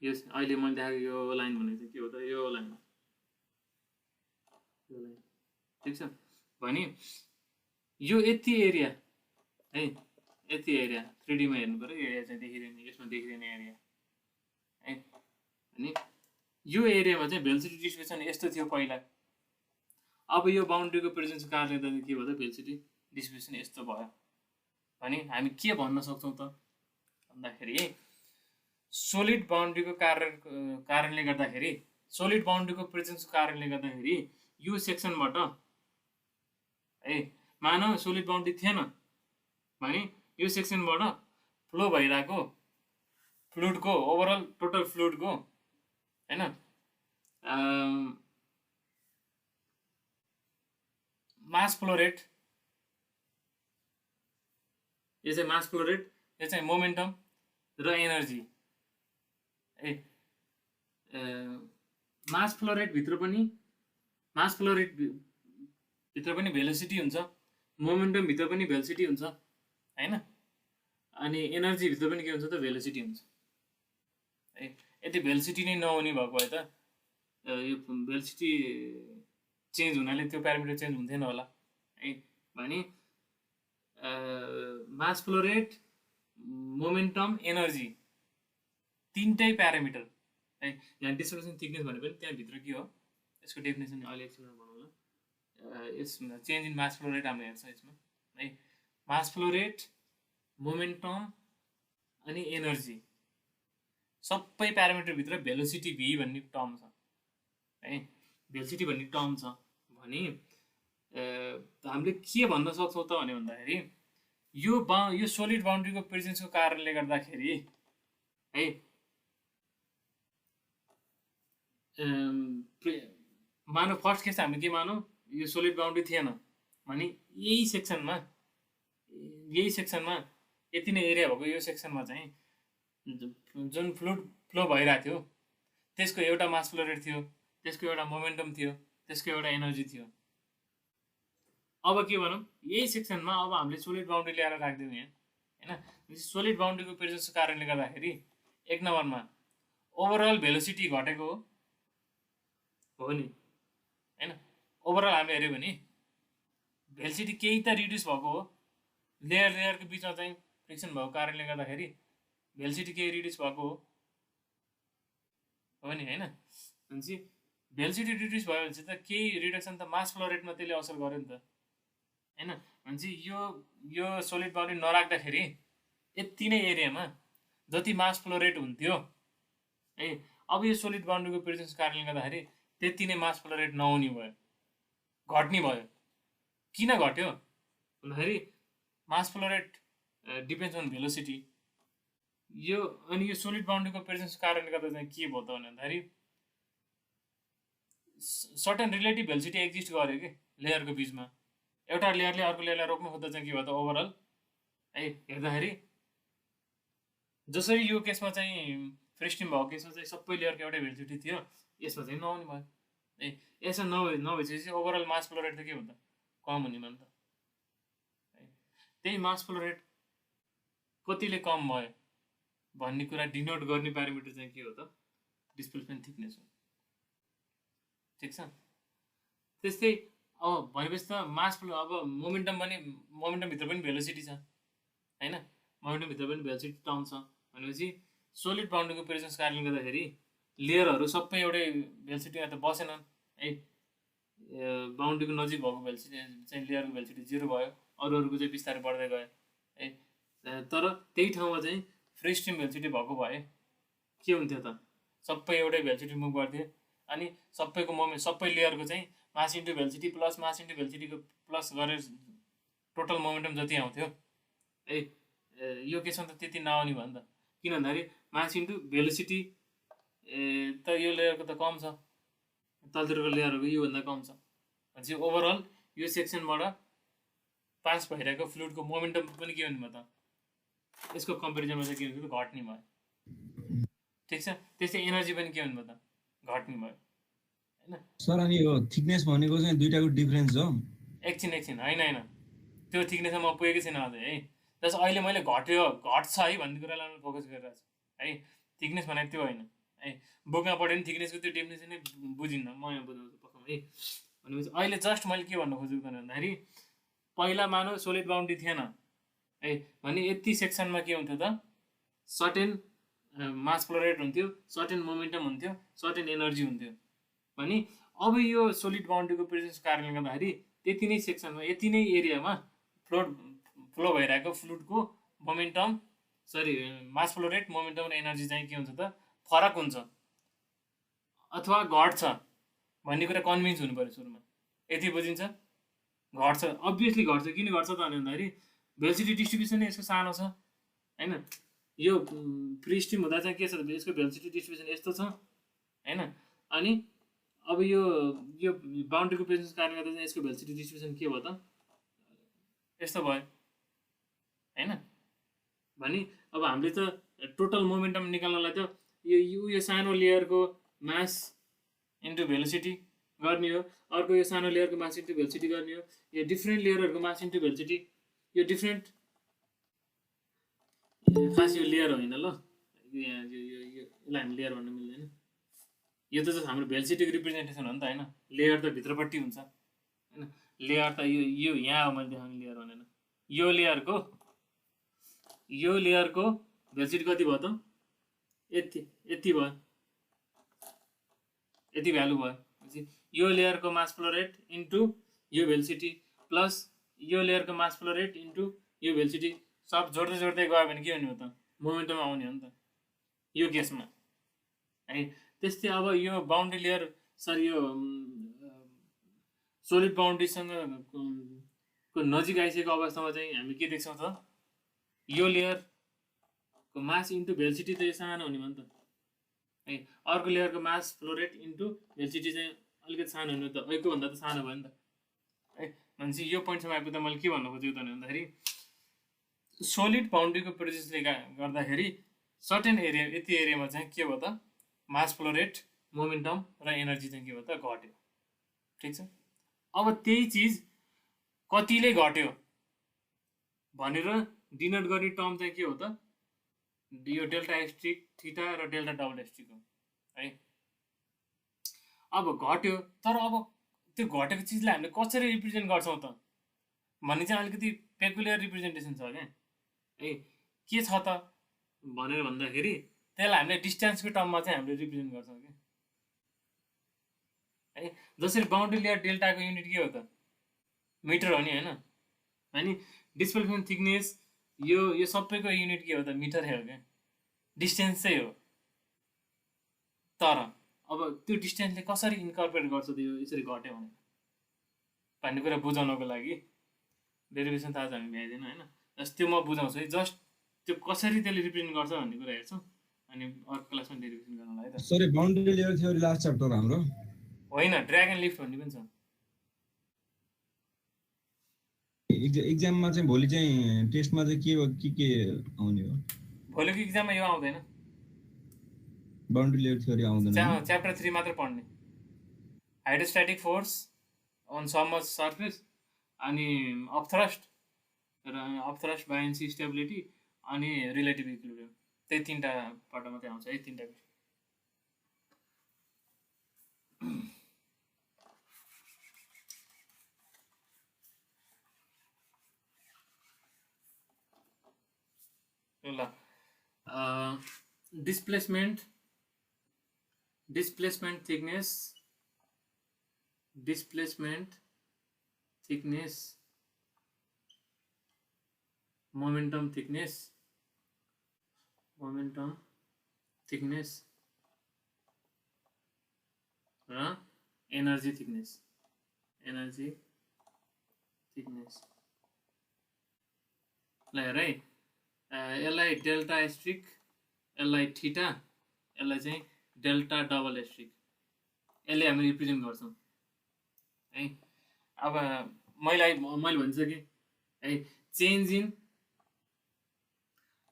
[SPEAKER 1] यो अहिले मैले देखाएको यो लाइन भनेको चाहिँ के हो त यो लाइन ठिक छ भने यो यति एरिया है, यति एरिया 3D मा हेर्नु पर्यो। एरिया चाहिँ देखिरहने यसमा देखिरहने एरिया है। अनि यो एरियामा चाहिँ भेलोसिटी डिस्ट्रिब्युसन यस्तो थियो पहिला। अब यो बाउन्ड्रीको प्रेजेन्सको कारणले गर्दा के भयो त भेलोसिटी डिस्ट्रिब्युसन यस्तो भयो। भने हामी के भन्न सक्छौँ त भन्दाखेरि सोलिड बाउन्ड्रीको कारणले गर्दाखेरि सोलिड बाउन्ड्रीको प्रेजेन्सको कारणले गर्दाखेरि यो सेक्सनबाट है मानव सोलिड बाउन्ड्री थिएन भने यो सेक्सनबाट फ्लो भइरहेको फ्लुइडको ओभरअल टोटल फ्लुइडको होइन मास फ्लो रेट, यो चाहिँ मास फ्लो रेट, यो चाहिँ मोमेन्टम र एनर्जी है। मास फ्लो रेट भित्र पनि भेलोसिटी हुन्छ, मोमेन्टम भित्र पनि भेलोसिटी हुन्छ हैन। अनि एनर्जी भित्र पनि के हुन्छ त भेलोसिटी हुन्छ है। यदि भेलोसिटी नै नहुने भएको भए त यो भेलोसिटी चेन्ज हुनाले त्यो प्यारामिटर चेन्ज हुन्थेन होला है। भने mass flow rate, momentum, energy तीनटै प्यारामिटर है। यहाँ डिस्ट्रिब्युसन थिकनेस भने पनि त्यहाँभित्र के हो यसको डेफिनेसन अहिले एकछिनमा भनौँला। यसमा change in mass flow rate हामीले हेर्छ यसमा है। मास फ्लो रेट, मोमेन्टम अनि एनर्जी सबै प्यारामिटरभित्र भेलोसिटी भी भन्ने टर्म छ है। भेलोसिटी भन्ने टर्म छ भने हामीले के भन्न सक्छौँ त भन्दाखेरि यो सोलिड बाउन्ड्रीको प्रेजेन्सको कारणले गर्दाखेरि है मानौ फर्स्ट केस हामीले के मानौ यो सोलिड बाउन्ड्री थिएन भने यही सेक्सनमा यति नै एरिया भएको यो सेक्सनमा चाहिँ जुन फ्लुइड फ्लो भइरहेको थियो त्यसको एउटा मास फ्लो रेट थियो, त्यसको एउटा मोमेन्टम थियो, त्यसको एउटा एनर्जी थियो। अब के भनौँ यही सेक्सनमा अब हामीले सोलिड बाउन्ड्री ल्याएर राखिदिउँ यहाँ होइन। सोलिड बाउन्ड्रीको प्रेजेन्सको कारणले गर्दाखेरि एक नम्बरमा ओभरअल भेलोसिटी घटेको हो नि होइन। ओभरअल हामीले हेऱ्यो भने भेलोसिटी केही त रिड्युस भएको हो, लेयरको बिचमा चाहिँ फ्रिक्सन भएको कारणले गर्दाखेरि भेलोसिटी केही रिड्युस भएको हो नि होइन। भनेपछि भेलोसिटी रिड्युस भयो भने चाहिँ त केही रिडक्सन त मास फ्लो रेटमा त्यसले असर गर्यो नि त होइन। भनेपछि यो सोलिड बाउन्ड्री नराख्दाखेरि यति नै एरियामा जति मास फ्लो रेट हुन्थ्यो है अब यो सोलिड बाउन्ड्रीको प्रेजेन्सको कारणले गर्दाखेरि त्यति नै मास फ्लो रेट नहुने भयो, घट्ने भयो। किन घट्यो भन्दाखेरि mass flow rate depends on velocity. यो अनि यो सोलिड बाउन्ड्रीको प्रेजेन्सको कारणले गर्दा चाहिँ के भयो त भन्दाखेरि सर्टेन रिलेटिभ भेलोसिटी एक्जिस्ट गर्यो कि लेयरको बिचमा। एउटा लेयरले अर्को लेयरलाई रोक्नु खोज्दा चाहिँ के भयो त ओभरअल है हेर्दाखेरि जसरी यो केसमा चाहिँ फ्री स्ट्रिम भएको केसमा चाहिँ सबै लेयरको एउटै भेलोसिटी थियो, यसमा चाहिँ नआउने भयो। यसमा नभएपछि ओभरअल मास फ्लो रेट त के हुन्छ, कम हुने भयो नि त है। त्यही मास फ्लो रेट कतिले कम भयो भन्ने कुरा डिनोट गर्ने प्यारामिटर चाहिँ के हो त, डिस्प्लेसमेन्ट थिकनेस हो। ठिक छ। त्यस्तै अब भनेपछि त मास फ्लो, अब मोमेन्टमभित्र पनि भेलोसिटी छ होइन, मोमेन्टमभित्र पनि भेलोसिटी टर्म छ भनेपछि सोलिड बाउन्ड्रीको प्रेजेन्स कारणले गर्दाखेरि लेयरहरू सबै एउटै भेलोसिटीमा त बसेनन् है। बाउन्ड्रीको नजिक भएको भेलोसिटी चाहिँ लेयरको भेलोसिटी 0 भयो, अरूहरूको चाहिँ बिस्तारै बढ्दै गयो है। तर त्यही ठाउँमा चाहिँ फ्री स्ट्रिम भेलोसिटी भएको भए के हुन्थ्यो त, सबै एउटै भेलोसिटी मुभ गर्थ्यो अनि सबैको मोमेन्ट, सबै लेयरको चाहिँ mass into velocity plus mass into भेलोसिटीको प्लस गरेर टोटल मोमेन्टम जति आउँथ्यो है। यो केसमा त त्यति नआउने भयो नि त, किन भन्दाखेरि मास इन्टु भेलोसिटी त यो लेयरको त कम छ, तलतिरको लेयरहरूको योभन्दा कम छ भनेपछि ओभरअल यो सेक्सनबाट पास भइरहेको फ्लुइडको मोमेन्टम पनि के हुने भयो त, यसको कम्पेरिजनमा चाहिँ के हुन्छ त, घट्ने भयो। ठिक छ। त्यस्तै एनर्जी पनि के हुने भयो त, घट्ने भयो होइन।
[SPEAKER 3] सर अनि यो थिकनेस भनेको चाहिँ दुईटाको डिफरेन्स हो।
[SPEAKER 1] एकछिन होइन, त्यो थिकनेसमा म पुगेकै छैन अझै है। जस अहिले मैले घट्छ है भन्ने कुरालाई फोकस गरिरहेको छु है। थिकनेस भनेको त्यो होइन है, बुकमा पढ्यो भने थिकनेसको त्यो डेफिनेसनै बुझिन्न, म यहाँ बुझाउँछु पक्का है। भनेपछि अहिले जस्ट मैले के भन्न खोजेको त भन्दाखेरि पहिला मानव सोलिड बाउन्ड्री थिएन है भने यति सेक्सनमा के हुन्थ्यो त, सर्टेन मास फ्लो रेट हुन्थ्यो, सर्टेन मोमेन्टम हुन्थ्यो, सर्टेन एनर्जी हुन्थ्यो भने अब यो सोलिड बाउन्ड्रीको प्रेजेन्स कारणले गर्दाखेरि त्यति नै सेक्सनमा, यति नै एरियामा फ्लो भइरहेको फ्लुइडको momentum, mass flow rate, momentum र एनर्जी चाहिँ के हुन्छ त, फरक हुन्छ अथवा घट्छ भन्ने कुरा कन्भिन्स हुनु पऱ्यो सुरुमा। यति बुझिन्छ, घट्छ, अभियसली घट्छ। किन घट्छ त भन्दाखेरि भेलोसिटी डिस्ट्रिब्युसन यसको सानो छ होइन। यो फ्री स्ट्रिम हुँदा चाहिँ के छ त, यसको भेलोसिटी डिस्ट्रिब्युसन यस्तो छ होइन। अनि अब यो बाउन्ड्रीको प्रेजेन्स कारणले गर्दा चाहिँ यसको भेलोसिटी डिस्ट्रिब्युसन के भयो त, यस्तो भयो होइन। भने अब हामीले त टोटल मोमेन्टम निकाल्नलाई त यो सानो लेयरको मास इन्टु भेलोसिटी गर्ने हो, अर्को यो सानो लेयरको मास इन्टु भेलोसिटी गर्ने हो, यो डिफ्रेन्ट लेयरहरूको मास इन्टु भेलोसिटी, यो डिफ्रेन्ट, खास यो लेयर होइन ल, यसलाई हामी लेयर भन्न मिल्दैन। यो त हाम्रो भेलोसिटीको रिप्रेजेन्टेसन हो नि त होइन। लेयर त भित्रपट्टि हुन्छ होइन, लेयर त यो यहाँ हो मैले देखाउने लेयर भनेर। यो लेयरको भेलोसिटी कति भयो त, यति भयो, यति भ्यालु भयो। यो लेयरको मास फ्लो रेट इन्टु यो भेलोसिटी प्लस यो लेयरको मास फ्लो रेट इन्टु यो भेलोसिटी, सब जोड्दै गयो भने के हुने हो त, मोमेन्टम आउने हो नि त यो केसमा है। त्यस्तै अब यो बाउन्ड्री लेयर, यो सोलिड बाउन्ड्रीसँग को नजिक आइसकेको अवस्थामा चाहिँ हामी के देख्छौँ त, यो लेयरको मास इन्टु भेलोसिटी त यो सानो हुने भयो नि त है। अर्को लेयरको mass flow rate into velocity चाहिँ अलिकति सानो हुने त, अहिलेको भन्दा त सानो भयो नि त है। भनेपछि यो पोइन्टसम्म आइपुग्दा मैले के भन्न खोजेको त भन्दाखेरि सोलिड बाउन्ड्रीको प्रेजेन्सले गर्दाखेरि सर्टेन एरिया, यति एरियामा चाहिँ के भयो त, मास फ्लो रेट, मोमेन्टम र एनर्जी चाहिँ के भयो त, घट्यो। ठिक छ। अब त्यही चिज कतिले घट्यो भनेर डिनोट गर्ने टर्म चाहिँ के हो त, यो डेल्टा एस्ट्रिक थीटा र डेल्टा डबल एस्ट्रिक हो है। अब घट्यो, तर अब त्यो घटेको चिजलाई हामीले कसरी रिप्रेजेन्ट गर्छौँ त भन्ने चाहिँ अलिकति पेकुलियर रिप्रेजेन्टेसन छ क्या है। के छ त भनेर भन्दाखेरि त्यसलाई हामीले डिस्टेन्सको टर्ममा चाहिँ हामीले रिप्रेजेन्ट गर्छौँ क्या है। जसरी बाउन्ड्री लेयर डेल्टाको युनिट के हो त, मिटर हो नि होइन। अनि डिस्प्लेसमेन्ट थिकनेस यो सबैको युनिट के हो त, मिटरै हो क्या, डिस्टेन्स चाहिँ हो। तर अब त्यो डिस्टेन्सले कसरी इन्कर्पोरेट गर्छ त यो यसरी घट्यो भने भन्ने कुरा बुझाउनको लागि डेरिभेसन त आज हामी भ्याइँदैन होइन। जस्ट त्यो म बुझाउँछु है, जस्ट त्यो कसरी त्यसले रिप्रेजेन्ट गर्छ भन्ने कुरा हेर्छौँ अनि अर्को क्लासमा डेरिभेसन गर्नलाई त।
[SPEAKER 3] Sorry boundary layer theory last chapter हाम्रो
[SPEAKER 1] होइन, ड्र्यागन लिफ्ट भन्ने पनि छ।
[SPEAKER 3] एक्जाममा चाहिँ भोलि चाहिँ टेस्टमा चाहिँ के आउने हो?
[SPEAKER 1] भोलिको एक्जाममा यो आउँदैन,
[SPEAKER 3] बाउन्ड्री लेयर थ्योरी आउँदैन नि?
[SPEAKER 1] च्याप्टर 3 मात्र पढ्ने। Hydrostatic force on submerge surface, अनि अपथ्रस्ट बायन्सी स्टेबिलिटी, अनि रिलेटिभ इक्विलिब्रियम, त्यही 3टा पार्ट मात्रै आउँछ है, 3टा विषय। ल डिस्प्लेसमेन्ट थिकनेस, मोमेन्टम थिकनेस र एनर्जी थिकनेस। ल हेर है, यसलाई डेल्टा एस्ट्रिक, यसलाई थीटा, यसलाई चाहिँ डेल्टा डबल एस्ट्रिक, यसले हामी रिप्रेजेन्ट गर्छौँ है। अब मैले भनिसकेँ है, चेन्ज इन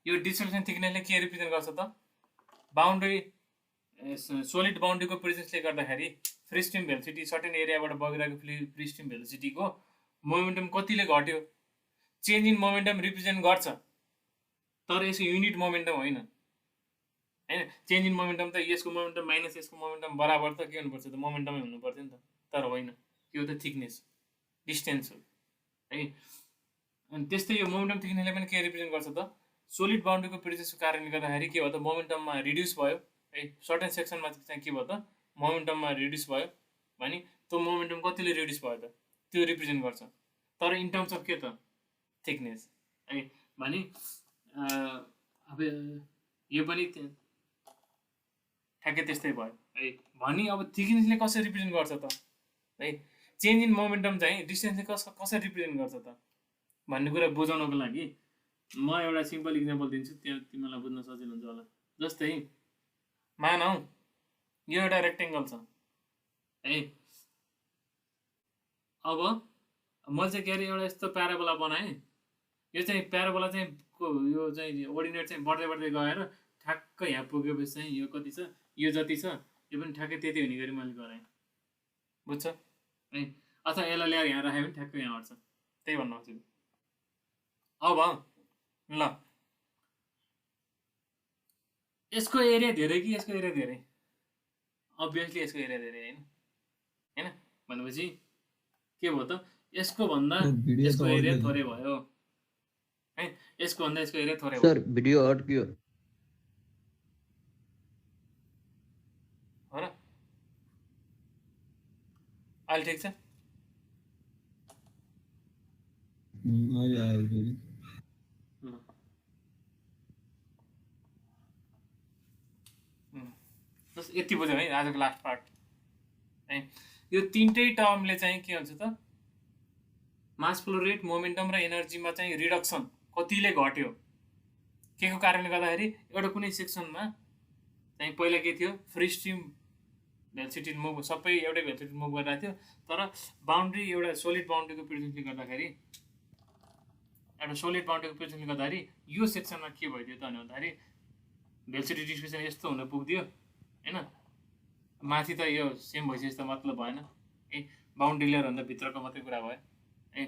[SPEAKER 1] यो डिस्ट्रिब्युसन थिकनेसले के रिप्रेजेन्ट गर्छ त? बाउन्ड्री, सोलिड बाउन्ड्रीको प्रेजेन्सले गर्दाखेरि फ्री स्ट्रिम भेलोसिटी, सर्टेन एरियाबाट बगिरहेको फ्री स्ट्रिम भेलोसिटीको मोमेन्टम कतिले घट्यो? चेन्ज इन मोमेन्टम रिप्रेजेन्ट गर्छ, तर यसको युनिट मोमेन्टम होइन हैन। चेन्ज इन मोमेन्टम त यसको मोमेन्टम माइनस यसको मोमेन्टम बराबर त के हुनुपर्छ त? मोमेन्टमै हुनु पर्थ्यो नि त, तर होइन, के हो त? थिकनेस, डिस्टेन्स हो है। अनि त्यस्तै यो मोमेन्टम थिकनेसले पनि के रिप्रेजेन्ट गर्छ त? सोलिड बाउन्ड्रीको प्रेजेन्सको कारणले गर्दाखेरि के भयो त? मोमेन्टममा रिड्युस भयो है। सर्टेन सेक्सनमा चाहिँ के भयो त? मोमेन्टममा रिड्युस भयो भने त्यो मोमेन्टम कतिले रिड्युस भयो त? त्यो रिप्रेजेन्ट गर्छ, तर इन टर्म्स अफ के त? थिकनेस है। भने अब यो पनि ठ्याक्कै त्यस्तै भयो है। भने अब थिकनेसले कसरी रिप्रेजेन्ट गर्छ त है? चेन्ज इन मोमेन्टम चाहिँ डिस्टेन्सले कसरी रिप्रेजेन्ट गर्छ त भन्ने कुरा बुझाउनको लागि म एउटा सिम्पल इक्जाम्पल दिन्छु, त्यो तिमीलाई बुझ्न सजिलो हुन्छ होला। जस्तै मानौ यो एउटा रेक्टेङ्गल छ है। अब मैले चाहिँ के अरे एउटा यस्तो प्याराबोला बनाएँ। यो चाहिँ प्याराबोला चाहिँ यो चाहिँ ओर्डिनेट चाहिँ बढ्दै बढ्दै गएर ठ्याक्कै यहाँ पुगेपछि चाहिँ यो कति छ? यो जति छ, यो पनि ठ्याक्कै त्यति हुने गरी मैले गराएँ, बुझ्छ है। अथवा यसलाई ल्याएर यहाँ राख्यो भने ठ्याक्कै यहाँ अट्छ, त्यही भन्नु खोजेको। अब ल यसको एरिया धेरै कि यसको एरिया धेरै? अभियसली यसको एरिया धेरै होइन भनेपछि के भयो त? यसको भन्दा यसको एरिया थोरै भयो है। यसको भन्दा यसको एरिया थोरै भयो।
[SPEAKER 2] सर भिडियो अड्कियो
[SPEAKER 1] हो र? अहिले ठिक छ? जस यति बुझ्यौ है आजको लास्ट पार्ट है। यो 3टै टर्मले चाहिँ के हुन्छ त? मास फ्लो रेट, मोमेन्टम र एनर्जीमा चाहिँ रिडक्सन कतिले घट्यो? के को कारणले गर्दाखेरि एउटा कुनै सेक्सनमा चाहिँ पहिला के थियो? फ्री स्ट्रिम भेलोसिटी मुभ, सबै एउटै भेलोसिटी मुभ गरिरहेको थियो, तर बाउन्ड्री एउटा सोलिड बाउन्ड्रीको प्रेजेन्सले गर्दाखेरि यो सेक्सनमा के भइदियो त भन्दाखेरि भेलोसिटी डिस्ट्रिब्युसन यस्तो हुन पुग्दियो हैन। माथि त यो सेम भइसकेपछि त मतलब भएन ए, बाउन्ड्री लेयर भन्दा भित्रको मात्रै कुरा भयो ए।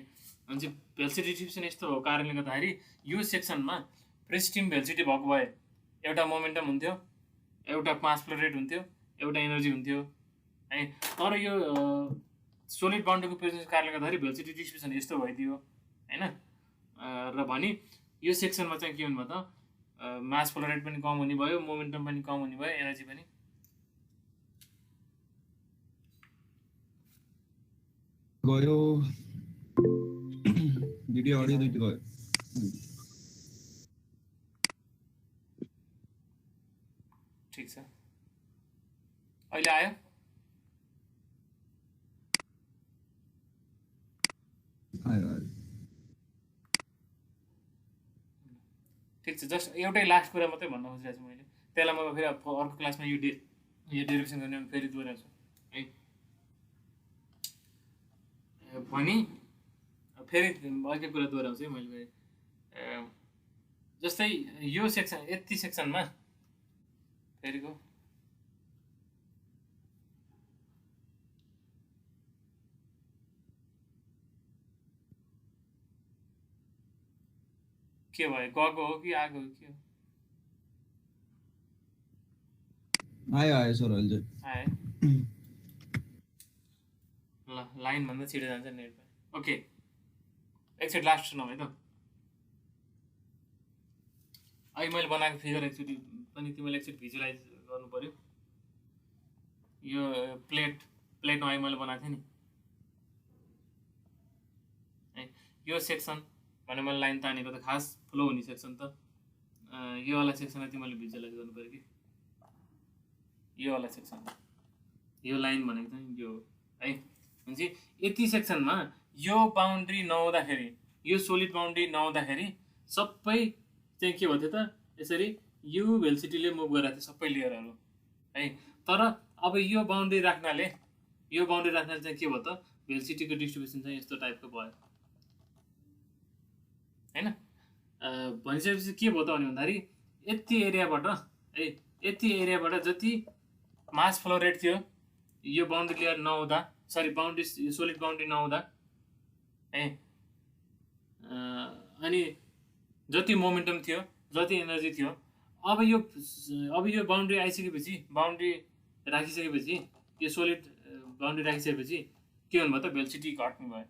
[SPEAKER 1] भने चाहिँ भेलोसिटी डिस्ट्रिब्युसन यस्तो भएको कारणले गर्दाखेरि यो सेक्सनमा फ्री स्ट्रिम भेलोसिटी भएको भए एउटा मोमेन्टम हुन्थ्यो, एउटा मास फ्लो रेट हुन्थ्यो, एउटा एनर्जी हुन्थ्यो है। तर यो सोलिड बाउन्ड्रीको प्रेजेन्सको कारणले गर्दाखेरि भेलोसिटी डिस्ट्रिब्युसन यस्तो भइदियो हैन। र भने यो सेक्सनमा चाहिँ के हुनु भयो त? मास फ्लो रेट पनि कम हुने भयो, मोमेन्टम पनि कम हुने भयो, एनर्जी पनि
[SPEAKER 3] गयो। भिडियो अडियो दुईटै गयो।
[SPEAKER 1] ठिक छ, अहिले आयो? ठिक छ, जस्ट एउटै लास्ट कुरा मात्रै भन्न खोजिरहेको छु मैले। त्यसलाई म फेरि अर्को क्लासमा यो डेरिभेसन गर्ने फेरि दोहोऱ्याउँछु है। भने फेरि अर्कै कुरा दोहोऱ्याउँछु है मैले फेरि। जस्तै यो सेक्सन, यति सेक्सनमा फेरिको के भयो गएको हो कि आएको हो के हो
[SPEAKER 3] आयो सर अहिले
[SPEAKER 1] आए ल लाइन भन्दा छिटो जान्छ नेट ओके एकचोटि लास्ट सुनौ है त अहिले मैले बनाएको फिगर एकचोटि पनि तिमीले एकचोटि भिजुअलाइज गर्नु पर्यो यो प्लेटमा अहिले मैले बनाएको थिएँ नि है यो सेक्सन भने मैले लाइन तानेको त खास फ्लो हुने सेक्सन त यो वाला सेक्सनलाई तिमीले भिजुअलाइज गर्नु पर्यो कि यो वाला सेक्सन यो लाइन भनेको चाहिँ यो है हुन्छ यति सेक्सनमा यो बाउन्ड्री नहुँदाखेरि यो सोलिड बाउन्ड्री नहुँदाखेरि सबै चाहिँ के भयो त यसरी यो भेलोसिटीले मुभ गरिरहेको थियो सबै लेयरहरू है तर अब यो बाउन्ड्री राख्नाले चाहिँ के भयो त भेलोसिटीको डिस्ट्रिब्युसन चाहिँ यस्तो टाइपको भयो हैन भनिसकेपछि के भयो त भन्दाखेरि यति एरियाबाट जति मास फ्लो रेट थियो यो बाउन्ड्री लेयर नहुँदा सरी बाउन्ड्री सोलिड बाउन्ड्री नहुँदा है अनि जति मोमेन्टम थियो जति एनर्जी थियो अब यो बाउन्ड्री आइसकेपछि बाउन्ड्री राखिसकेपछि यो सोलिड बाउन्ड्री राखिसकेपछि के हुनुभयो त भेलोसिटी घट्ने भयो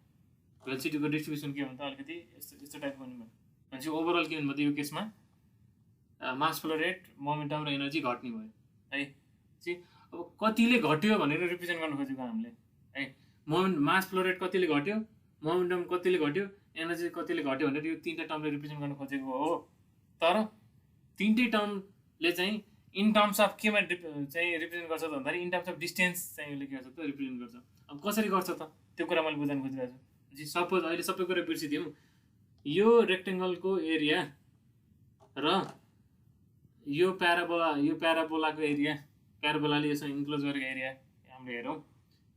[SPEAKER 1] भेलोसिटीको डिस्ट्रिब्युसन के हुन्छ अलिकति यस्तो टाइपको हुने भयो भनेपछि ओभरअल के हुनुभयो त यो केसमा मास फ्लो रेट मोमेन्टम र एनर्जी घट्ने भयो है अब कतिले घट्यो भनेर रिप्रेजेन्ट गर्न खोजेको हामीले है मास फ्लो रेट कतिले घट्यो मोमेन्टम कतिले घट्यो एनर्जी कतिले घट्यो भनेर यो तीनटा टर्मले रिप्रेजेन्ट गर्न खोजेको हो तर तीनटै टर्मले चाहिँ इन टर्म्स अफ केमा चाहिँ रिप्रेजेन्ट गर्छ त भन्दाखेरि इन टर्म्स अफ डिस्टेन्स चाहिँ उसले के गर्छ त रिप्रेजेन्ट गर्छ अब कसरी गर्छ त त्यो कुरा मैले बुझाउन खोजिरहेको छु सपोज अहिले सबै कुरा बिर्सिदिउँ यो रेक्टेङ्गलको एरिया र यो प्याराबोलाको एरिया प्याराबोलाले यसमा इन्क्लोज गरेको एरिया हामीले हेरौँ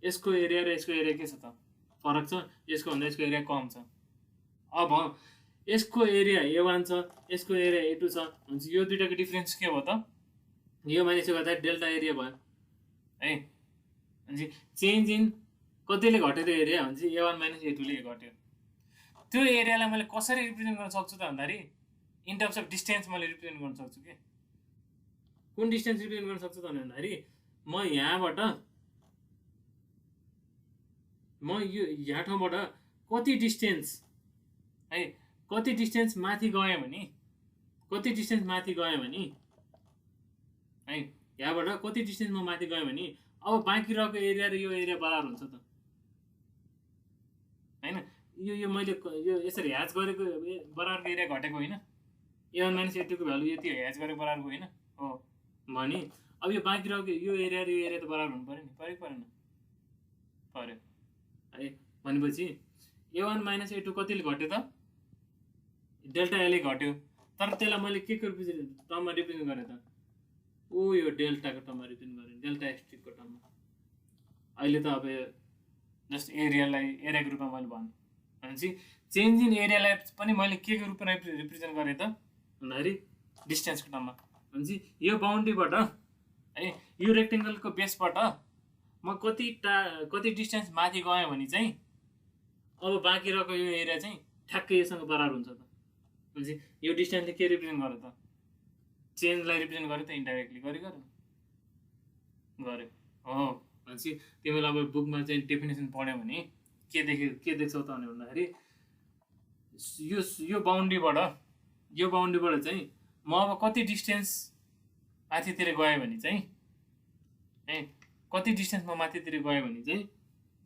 [SPEAKER 1] यसको एरिया र यसको एरिया के छ त फरक छ यसको भन्दा यसको एरिया कम छ अब यसको एरिया A1 छ यसको एरिया A2 छ हुन्छ यो दुईटाको डिफरेन्स के भयो त यो माइनस यो गर्दा डेल्टा एरिया भयो है हुन्छ चेन्ज इन कतिले घट्यो त्यो एरिया हुन्छ A1 माइनस A2 ले घट्यो त्यो एरियालाई मैले कसरी रिप्रेजेन्ट गर्न सक्छु त भन्दाखेरि इन टर्म्स अफ डिस्टेन्स मैले रिप्रेजेन्ट गर्न सक्छु कि कुन डिस्टेन्स रिप्रेजेन्ट गर्न सक्छु त भन्दाखेरि म यहाँबाट यो यहाँ ठाउँबाट कति डिस्टेन्स है कति डिस्टेन्स माथि गयो भने है यहाँबाट कति डिस्टेन्स म माथि गएँ भने अब बाँकी रहेको एरिया र यो एरिया बराबर हुन्छ त हैन यो मैले यो यसरी ह्याच गरेको बराबरको एरिया घटेको होइन A1 माइनस A2 को भ्यालु यति ह्याच गरेको बराबरको होइन हो भने अब यो बाँकी रहेको यो एरिया र यो एरिया त बराबर हुनु पर्यो नि परेन है भनेपछि A1 माइनस A2 कतिले घट्यो त डेल्टा एले घट्यो तर त्यसलाई मैले के टर्ममा रिप्रेजेन्ट गरेँ त यो डेल्टाको टर्ममा रिप्रेजेन्ट गरेँ डेल्टा एक्सट्रिकको टर्ममा अहिले त अब जस्ट एरियाको रूपमा मैले भनेँ भनेपछि चेन्ज इन एरियालाई पनि मैले के रूपमा रिप्रेजेन्ट गरेँ त भन्दाखेरि डिस्टेन्सको टर्ममा भनेपछि यो बाउन्ड्रीबाट है यो रेक्टेङ्गलको बेसबाट म कति डिस्टेन्स माथि गएँ भने चाहिँ अब बाँकी रहेको यो एरिया चाहिँ ठ्याक्कै योसँग बराबर हुन्छ त भनेपछि यो डिस्टेन्सले के रिप्रेजेन्ट गर्यो त चेन्जलाई रिप्रेजेन्ट गर्यो त इन्डाइरेक्टली गर्यो हो भनेपछि तिमीले अब बुकमा चाहिँ डेफिनेसन पढ्यौ भने के देख्छौ त भन्दाखेरि यो बाउन्ड्रीबाट चाहिँ म अब कति डिस्टेन्स माथितिर गएँ भने चाहिँ है कति डिस्टेन्स म माथितिर गएँ भने चाहिँ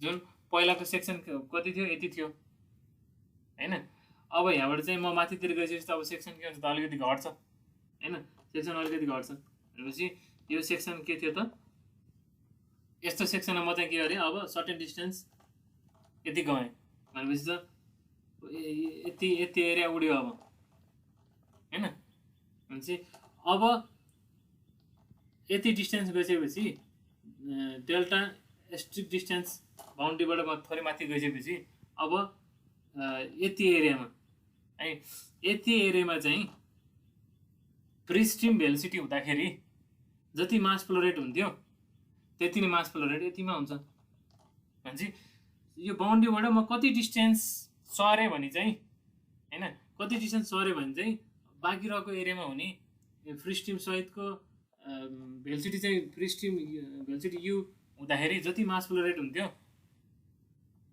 [SPEAKER 1] जुन पहिलाको सेक्सन कति थियो यति थियो हैन अब यहाँबाट चाहिँ म माथितिर गइसकेपछि अब सेक्सन के हुन्छ त अलिकति घट्छ हैन सेक्सन अलिकति घट्छ भनेपछि यो सेक्सन के थियो त यस्तो सेक्सनमा म चाहिँ के गरेँ अब सर्टेन डिस्टेन्स यति गएँ भनेपछि त यति एरिया उड्यो अब हैन भनेपछि अब यति डिस्टेन्स गइसकेपछि डेल्टा स्ट्रिक डिस्टेन्स बाउन्ड्रीबाट म थोरै माथि गइसकेपछि अब यति एरियामा चाहिँ प्री-स्ट्रिम भेलोसिटी हुँदाखेरि जति मास फ्लो रेट हुन्थ्यो त्यति नै मास फ्लो रेट यतिमा हुन्छ भनेपछि यो बाउन्ड्रीबाट म कति डिस्टेन्स सरेँ भने चाहिँ हैन कति डिस्टेन्स सर्यो भने चाहिँ बाँकी रहेको एरियामा हुने फ्री स्ट्रिम सहितको भेलोसिटी चाहिँ फ्री स्ट्रिम भेलोसिटी यु हुँदाखेरि जति मास फ्लो रेट हुन्थ्यो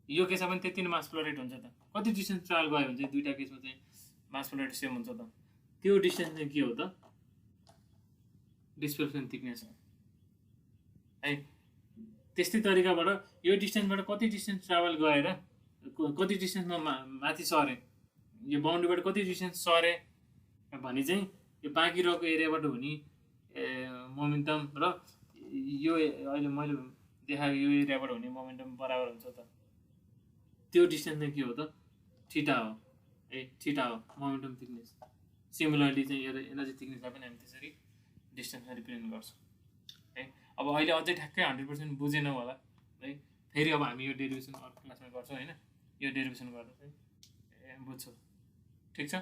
[SPEAKER 1] यो केसमा पनि त्यति नै मास फ्लो रेट हुन्छ त। कति डिस्टेन्स ट्राभल भयो भने चाहिँ दुईवटा केसमा चाहिँ मास फ्लो रेट सेम हुन्छ त। त्यो डिस्टेन्स चाहिँ के हो त? डिस्प्लेसमेन्ट थिकनेस हो है। त्यस्तै तरिकाबाट यो डिस्टेन्सबाट कति डिस्टेन्स ट्राभल गएर कति डिस्टेन्समा माथि सरे, यो बााउन्ड्रीबाट कति डिस्टेन्स सरे भने चाहिँ यो बाँकी रहेको एरियाबाट हुने मोमेन्टम र यो अहिले मैले देखाएको यो एरियाबाट हुने मोमेन्टम बराबर हुन्छ त। त्यो डिस्टेन्स चाहिँ के हो त? थीटा हो है, थीटा हो मोमेन्टम थिकनेस। सिमिलरली चाहिँ एनर्जी थिकनेसलाई पनि हामी त्यसरी डिस्टेन्समा रिप्रेजेन्ट गर्छौँ है। अब अहिले अझै ठ्याक्कै 100% बुझेनौँ होला है, फेरि अब हामी यो डेरिभेसन अर्को क्लासमा गर्छौँ होइन। यो डेरिभेसन गर्दा चाहिँ बुझ्छौँ, ठिक छ।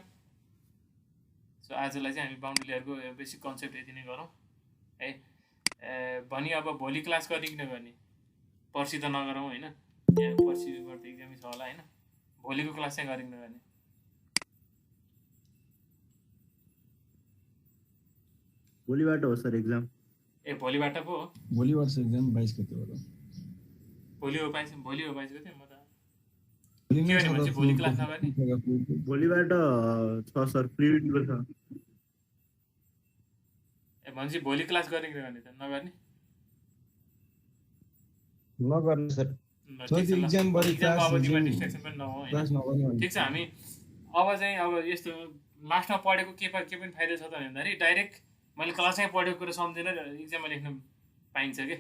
[SPEAKER 1] सो आजलाई चाहिँ हामी बााउन्ड्री लेयरको बेसिक कन्सेप्ट यति नै गरौँ है। भनी अब भोलि क्लास गर्ने कि नगर्ने, पर्सि त नगरौँ होइन, यहाँ पर्सिबाट इक्जामै छ होला होइन। भोलिको क्लास चाहिँ गर्ने कि नगर्ने?
[SPEAKER 2] भोलिबाट हो सर एक्जाम।
[SPEAKER 1] ए भोलिबाट पो हो?
[SPEAKER 3] भोलिबाट छ एक्जाम 22 गतेबाट।
[SPEAKER 1] भोलि हो 22 गते। म त
[SPEAKER 3] भोलि
[SPEAKER 1] के
[SPEAKER 3] नै
[SPEAKER 1] भने
[SPEAKER 3] छ
[SPEAKER 1] भोलि क्लास नगर्ने?
[SPEAKER 2] भोलिबाट छ सर, फ्लुइडको छ।
[SPEAKER 1] ए भनेपछि भोलि क्लास गर्ने कि नगर्ने त? नगर्ने
[SPEAKER 2] नगर्ने सर।
[SPEAKER 3] एक्जाम बढी क्लास
[SPEAKER 1] अवधिमा डिस्ट्र्याक्सन पनि नहो
[SPEAKER 3] क्लास
[SPEAKER 1] होइन।
[SPEAKER 3] नगर्ने।
[SPEAKER 1] ठिक छ, हामी अब चाहिँ अब यस्तो लास्टमा पढेको के पनि फाइदा छ त भन्दाखेरि डाइरेक्ट मैले क्लासमै पढेको कुरा सम्झेर इक्जाममा लेख्न पाइन्छ कि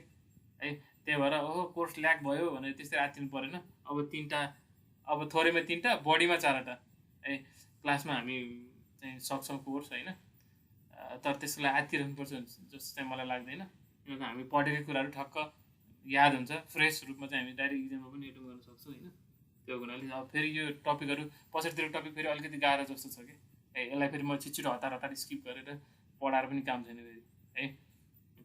[SPEAKER 1] है। त्यही भएर ओहो कोर्स ल्याक भयो भनेर त्यसरी आत्तिनु परेन। अब 3टा, अब थोरैमा 3टा, बढीमा 4टा है क्लासमा हामी चाहिँ सक्छौँ कोर्स होइन। तर त्यसको लागि आत्तिरहनुपर्छ जस्तो चाहिँ मलाई लाग्दैन। किनकि हामी पढेकै कुराहरू ठक्क याद हुन्छ, फ्रेस रूपमा चाहिँ हामी डाइरेक्ट इक्जाममा पनि एटेम्प गर्न सक्छौँ होइन। त्यो हुनाले अब फेरि यो टपिकहरू पछाडितिर टपिक फेरि अलिकति गाह्रो जस्तो छ कि है। यसलाई फेरि म छिटो हतार स्किप गरेर पढाएर पनि काम छैन फेरि है।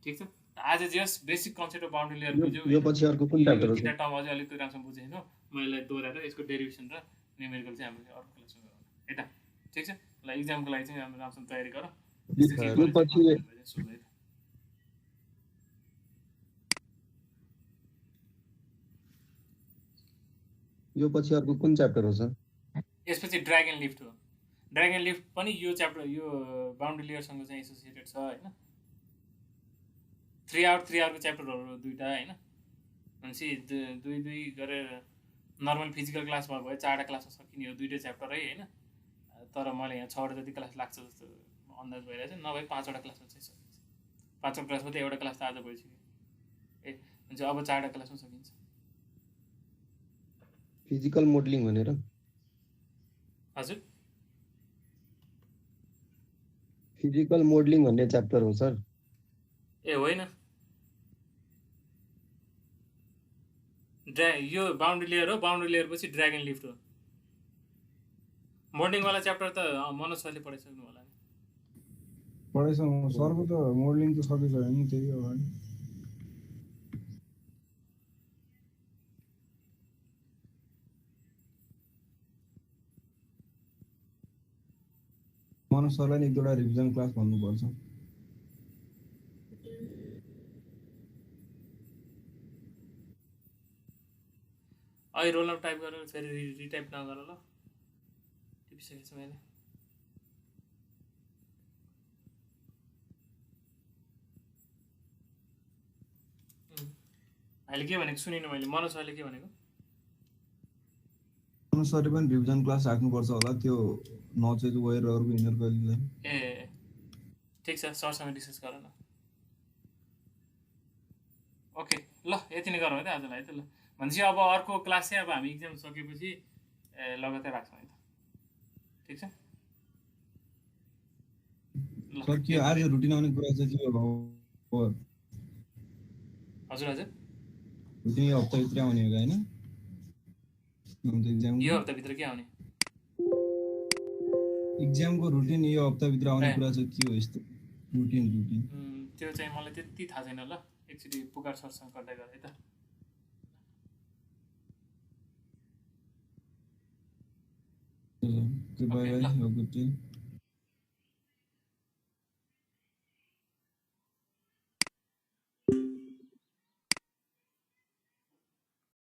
[SPEAKER 1] ठिक छ, आज जस बेसिक कन्सेप्ट अफ बााउन्ड्री लेयरको
[SPEAKER 2] यो पछि अर्को कुन च्याप्टर हो?
[SPEAKER 1] टर्म अझै अलिकति राम्रोसँग बुझेन, म यसलाई दोहोऱ्याएर यसको डेरिभेसन र न्युमेरिकल चाहिँ हामीले अर्को क्लासमा गरौँ है त। ठिक छ ल, इक्जामको लागि चाहिँ हाम्रो राम्रोसँग तयारी गर।
[SPEAKER 2] यो पछि अर्को कुन च्याप्टर हो सर?
[SPEAKER 1] यसपछि ड्र्यागन लिफ्ट हो। ड्र्यागन लिफ्ट पनि यो च्याप्टर यो बााउन्ड्री लेयरसँग चाहिँ एसोसिएटेड छ होइन। 3 आवरको च्याप्टरहरू दुईवटा होइन। भनेपछि दुई गरेर नर्मल फिजिकल क्लास भएको भए 4वटा क्लासमा सकिने हो, 2टै च्याप्टर है होइन। तर मलाई यहाँ 6वटा जति क्लास लाग्छ जस्तो अन्दाज भइरहेछ, नभए 5वटा क्लासमा चाहिँ सकिन्छ। 5वटा क्लासमा त एउटा क्लास त आज भइसक्यो ए, हुन्छ अब 4वटा क्लासमा सकिन्छ।
[SPEAKER 2] फिजिकल मोडलिङ भनेर?
[SPEAKER 1] हजुर,
[SPEAKER 2] फिजिकल मोडलिङ भन्ने च्याप्टर हो सर?
[SPEAKER 1] ए होइन, यो बााउन्ड्री लेयर हो। बााउन्ड्री लेयर पछि ड्र्यागन लिफ्ट हो। मोडलिङवाला च्याप्टर त मनोज सरले पढाइसक्नु होला नि।
[SPEAKER 3] पढाइसक्नु सरको त मोडलिङ त सकिसक्यो नि, त्यही हो नि। मनोज सरलाई नि 1-2वटा रिभिजन क्लास भन्नुपर्छ।
[SPEAKER 1] अहिले रोल नम्बर टाइप गरेर फेरि रिटाइप नगर ल, टिपिसकेको छु मैले। अहिले के भनेको सुनिनँ मैले, मनोज सरले के भनेको?
[SPEAKER 3] मनोज सरले पनि रिभिजन क्लास राख्नुपर्छ होला, त्यो नचेज वेयरहरूको इनर कहिले।
[SPEAKER 1] ए ठिक छ, सरसँग डिस्कस गर न। ओके ल, यति नै गरौँ है त आजलाई है त। ल भनेपछि अब अर्को क्लास चाहिँ अब हामी इक्जाम सकेपछि लगातार राख्छौँ है त। ठिक छ
[SPEAKER 3] सर, के आज रुटिन आउने कुरा चाहिँ के हो?
[SPEAKER 1] हजुर हजुर,
[SPEAKER 3] रुटिन यो हप्ताभित्र आउने हो होइन?
[SPEAKER 1] यो हप्ताभित्र के आउने?
[SPEAKER 3] एक्जामको रुटिन यो हप्ताभित्र आउने कुरा चाहिँ के हो यस्तो रुटिन?
[SPEAKER 1] त्यो चाहिँ मलाई त्यति थाहा छैन। ल एकचोटि पुकार सरसँग कन्ट्याक्ट गर है त।
[SPEAKER 3] Okay, bye
[SPEAKER 1] Okay,
[SPEAKER 3] bye.
[SPEAKER 1] ल
[SPEAKER 3] Have a good day.